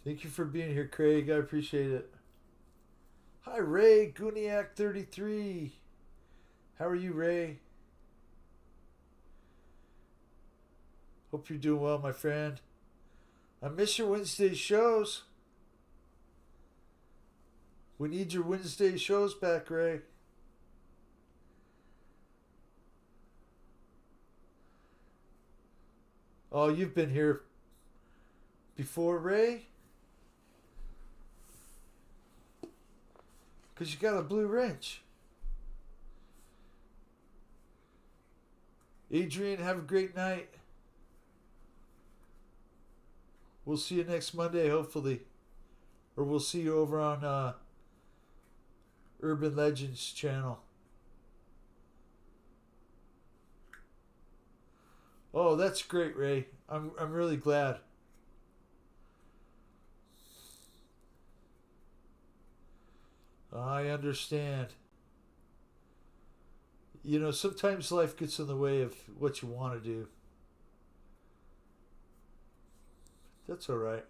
Thank you for being here, Craig. I appreciate it. Hi, Ray Guniak 33. How are you, Ray? Hope you're doing well, my friend. I miss your Wednesday shows. We need your Wednesday shows back, Ray. Oh, you've been here before, Ray? Because you got a blue wrench. Adrian, have a great night. We'll see you next Monday, hopefully. Or we'll see you over on Urban Legends channel. Oh, that's great, Ray. I'm really glad. I understand. You know, sometimes life gets in the way of what you want to do. That's all right.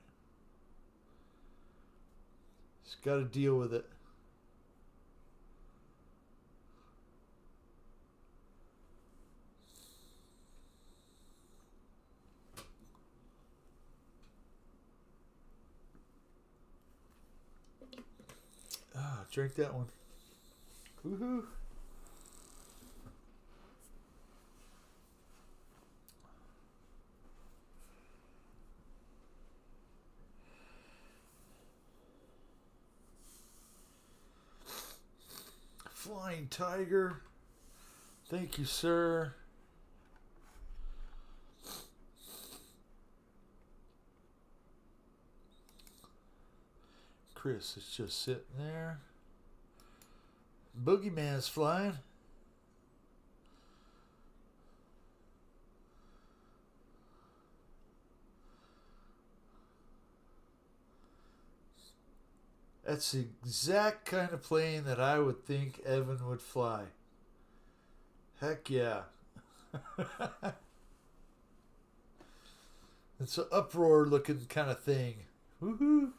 Just got to deal with it. Drink that one. Woohoo! Flying Tiger. Thank you, sir. Chris is just sitting there. Boogeyman's flying. That's the exact kind of plane that I would think Evan would fly. Heck yeah. It's an uproar looking kind of thing. Woohoo!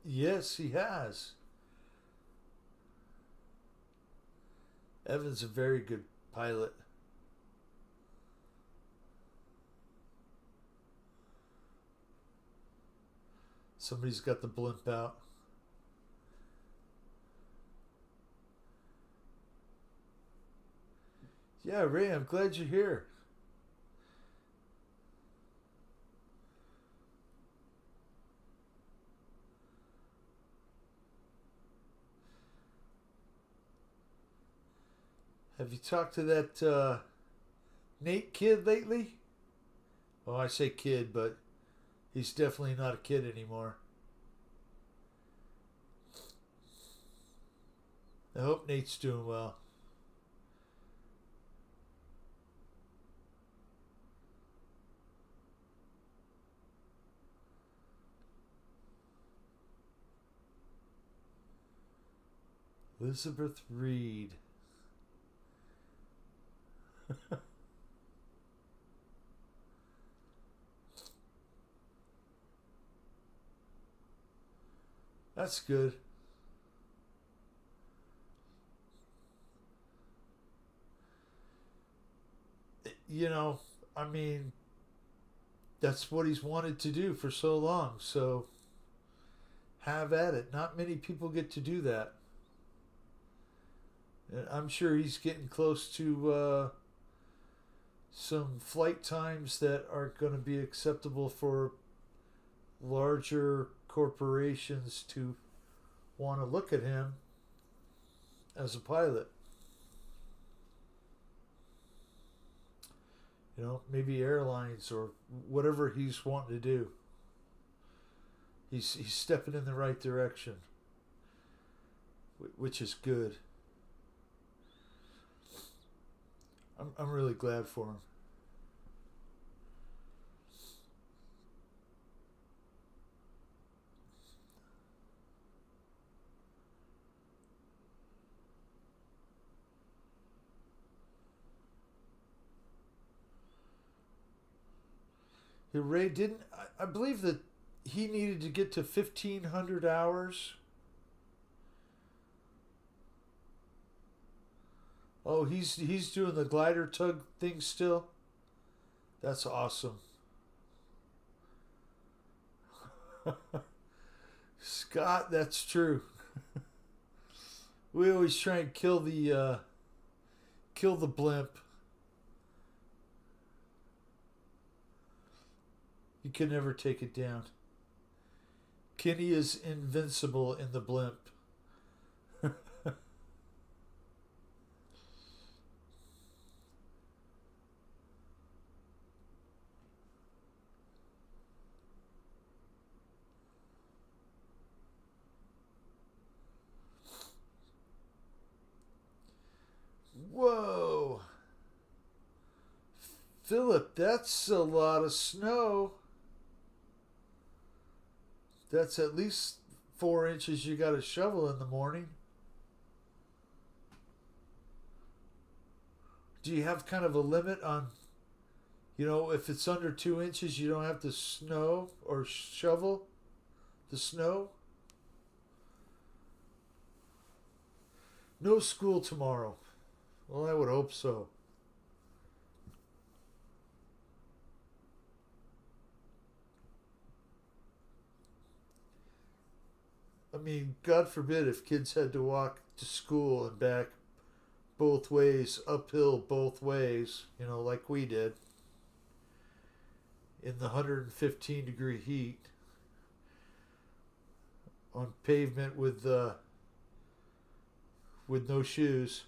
Yes, he has. Evan's a very good pilot. Somebody's got the blimp out. Yeah, Ray, I'm glad you're here. Have you talked to that Nate kid lately? Oh, I say kid, but he's definitely not a kid anymore. I hope Nate's doing well. Elizabeth Reed. That's good. You know, I mean, that's what he's wanted to do for so long. So have at it. Not many people get to do that. And I'm sure he's getting close to some flight times that are going to be acceptable for larger corporations to want to look at him as a pilot. You know, maybe airlines or whatever he's wanting to do. He's stepping in the right direction, which is good. I'm really glad for him. Yeah, Ray didn't. I believe that he needed to get to 1,500 hours. Oh, he's doing the glider tug thing still. That's awesome. Scott, that's true. We always try and kill the blimp. You can never take it down. Kenny is invincible in the blimp. Whoa. Philip, that's a lot of snow. That's at least 4 inches you got to shovel in the morning. Do you have kind of a limit on, You know, if it's under 2 inches, you don't have to snow or shovel the snow. No school tomorrow. Well, I would hope so. I mean, God forbid if kids had to walk to school and back both ways, uphill both ways, you know, like we did in the 115-degree heat on pavement with no shoes.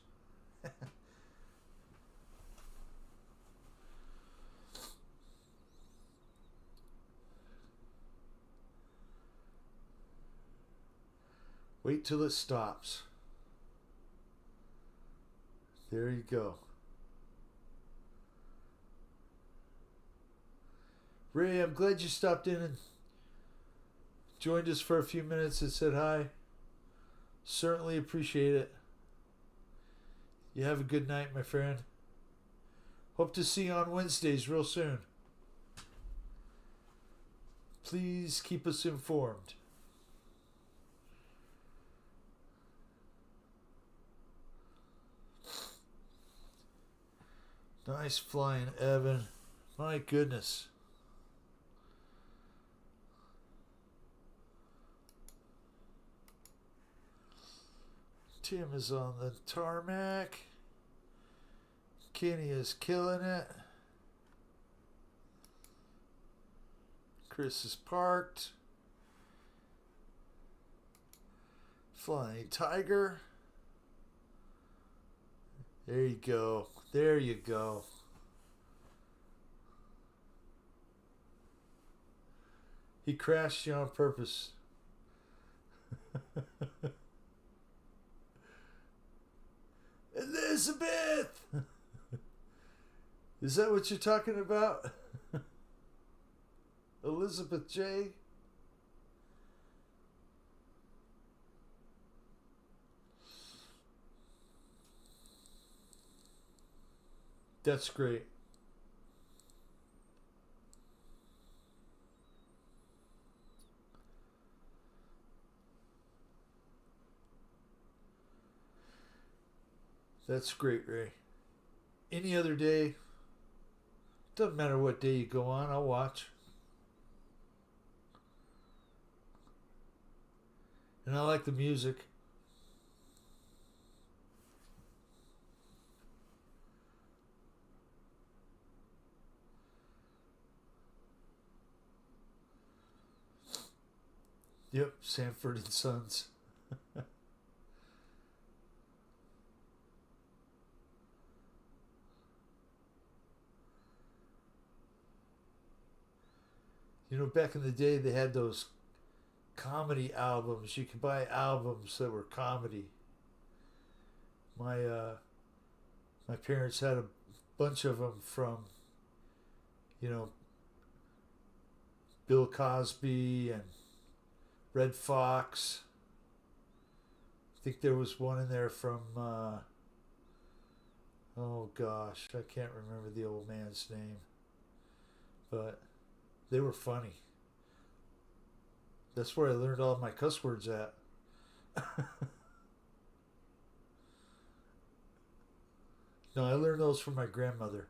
Wait till it stops. There you go. Ray, I'm glad you stopped in and joined us for a few minutes and said hi. Certainly appreciate it. You have a good night, my friend. Hope to see you on Wednesdays real soon. Please keep us informed. Nice flying, Evan. My goodness. Tim is on the tarmac. Kenny is killing it. Chris is parked. Flying Tiger. There you go. There you go. He crashed you on purpose. Elizabeth! Is that what you're talking about? Elizabeth J? That's great. That's great, Ray. Any other day, doesn't matter what day you go on, I'll watch. And I like the music. Yep, Sanford and Sons. You know, back in the day, they had those comedy albums. You could buy albums that were comedy. My parents had a bunch of them from, you know, Bill Cosby and Red Fox. I think there was one in there from, oh gosh, I can't remember the old man's name. But they were funny. That's where I learned all my cuss words at. No, I learned those from my grandmother.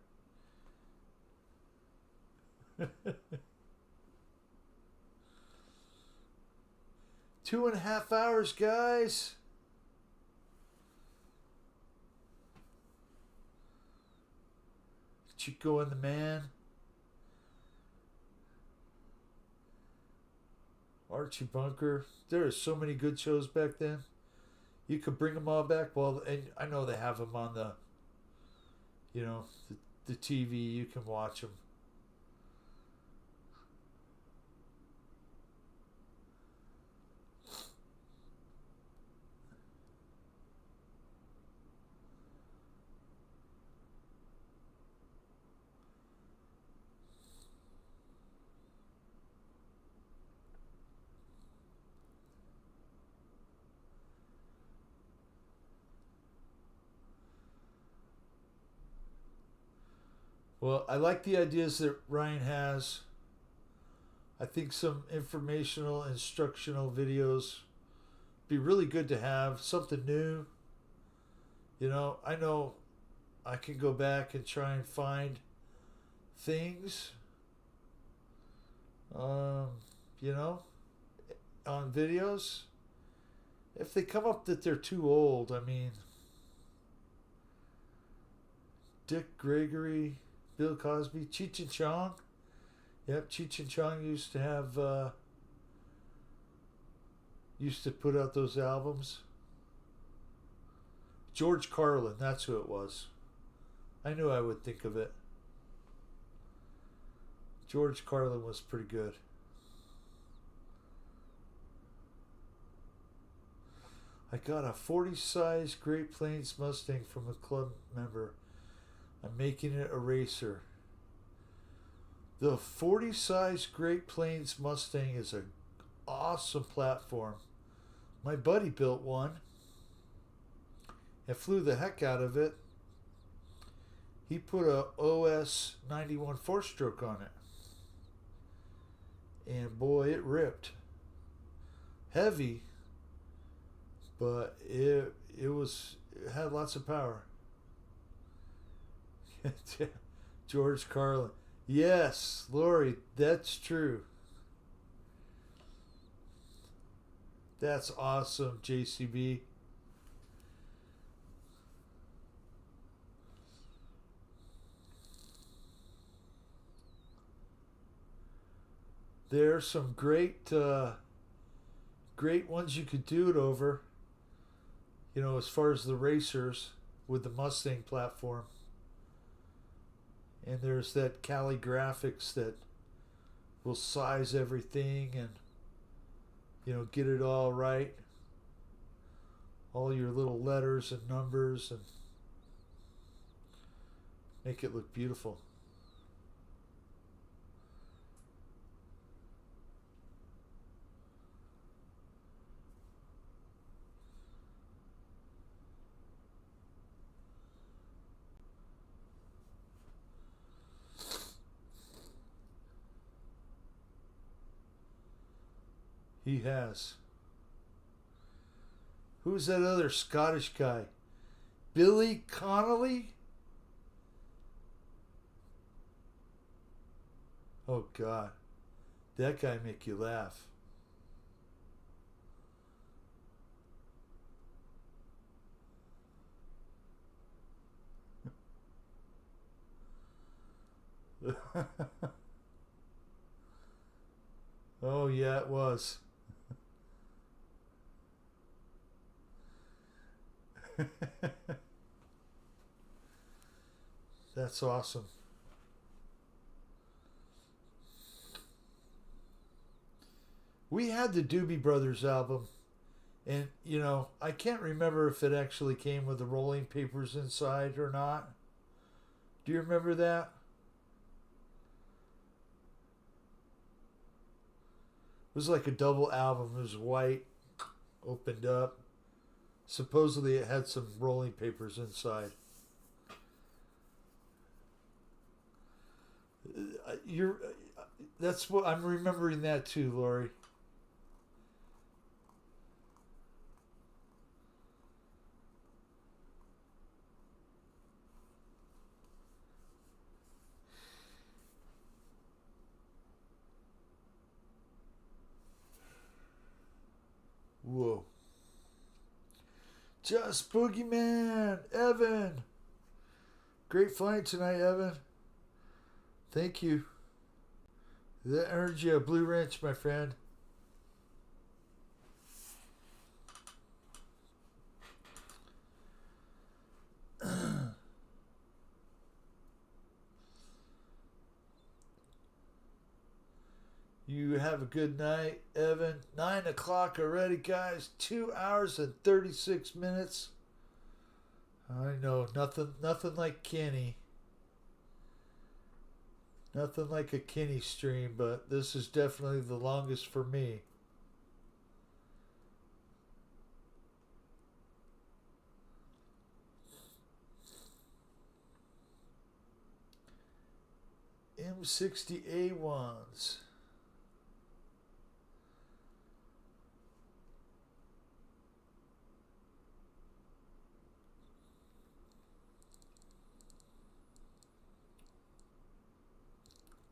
2.5 hours, guys. Chico and the Man. Archie Bunker. There are so many good shows back then. You could bring them all back. Well, and I know they have them on the TV. You can watch them. Well, I like the ideas that Ryan has. I think some informational, instructional videos be really good to have. Something new. I know I can go back and try and find things, um, you know, on videos. If they come up that they're too old, I mean, Dick Gregory, Bill Cosby, Cheech and Chong. Yep, Cheech and Chong used to put out those albums. George Carlin, that's who it was. I knew I would think of it. George Carlin was pretty good. I got a 40 size Great Plains Mustang from a club member. I'm making it a racer. The 40 size Great Plains Mustang is an awesome platform. My buddy built one and flew the heck out of it. He put a OS 91 4-stroke on it. And boy, it ripped. Heavy, but it had lots of power. George Carlin. Yes, Lori, that's true. That's awesome, JCB. There's some great ones you could do it over. As far as the racers with the Mustang platform. And there's that Cali Graphics that will size everything and get it all right. All your little letters and numbers and make it look beautiful. He has. Who's that other Scottish guy? Billy Connolly? Oh God. That guy make you laugh. Oh yeah, it was. That's awesome. We had the Doobie Brothers album, and I can't remember if it actually came with the rolling papers inside or not. Do you remember that? It was like a double album. It was white, opened up. Supposedly it had some rolling papers inside. That's what I'm remembering that too, Lori. Whoa. Just Boogeyman, Evan. Great flight tonight, Evan. Thank you. That earned you a blue wrench, my friend. You have a good night, Evan. 9 o'clock already, guys. 2 hours and 36 minutes. I know, nothing like Kenny. Nothing like a Kenny stream, but this is definitely the longest for me. M60A1s.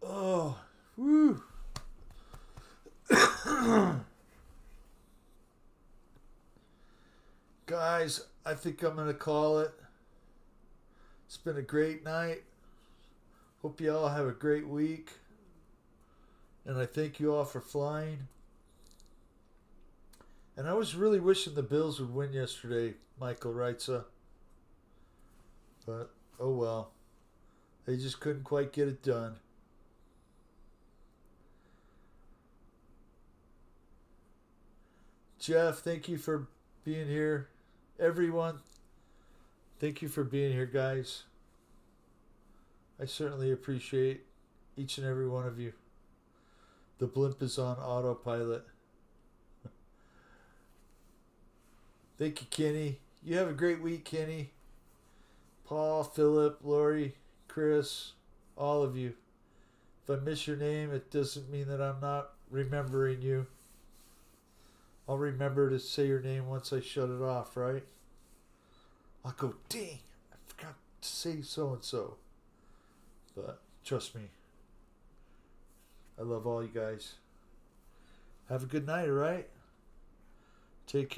Oh, woo. Guys, I think I'm going to call it. It's been a great night. Hope you all have a great week. And I thank you all for flying. And I was really wishing the Bills would win yesterday, Michael Reitza. But, oh well. They just couldn't quite get it done. Jeff, thank you for being here. Everyone, thank you for being here, guys. I certainly appreciate each and every one of you. The blimp is on autopilot. Thank you, Kenny. You have a great week, Kenny. Paul, Philip, Lori, Chris, all of you. If I miss your name, it doesn't mean that I'm not remembering you. I'll remember to say your name once I shut it off, right? I'll go, dang, I forgot to say so-and-so. But trust me, I love all you guys. Have a good night, all right? Take care.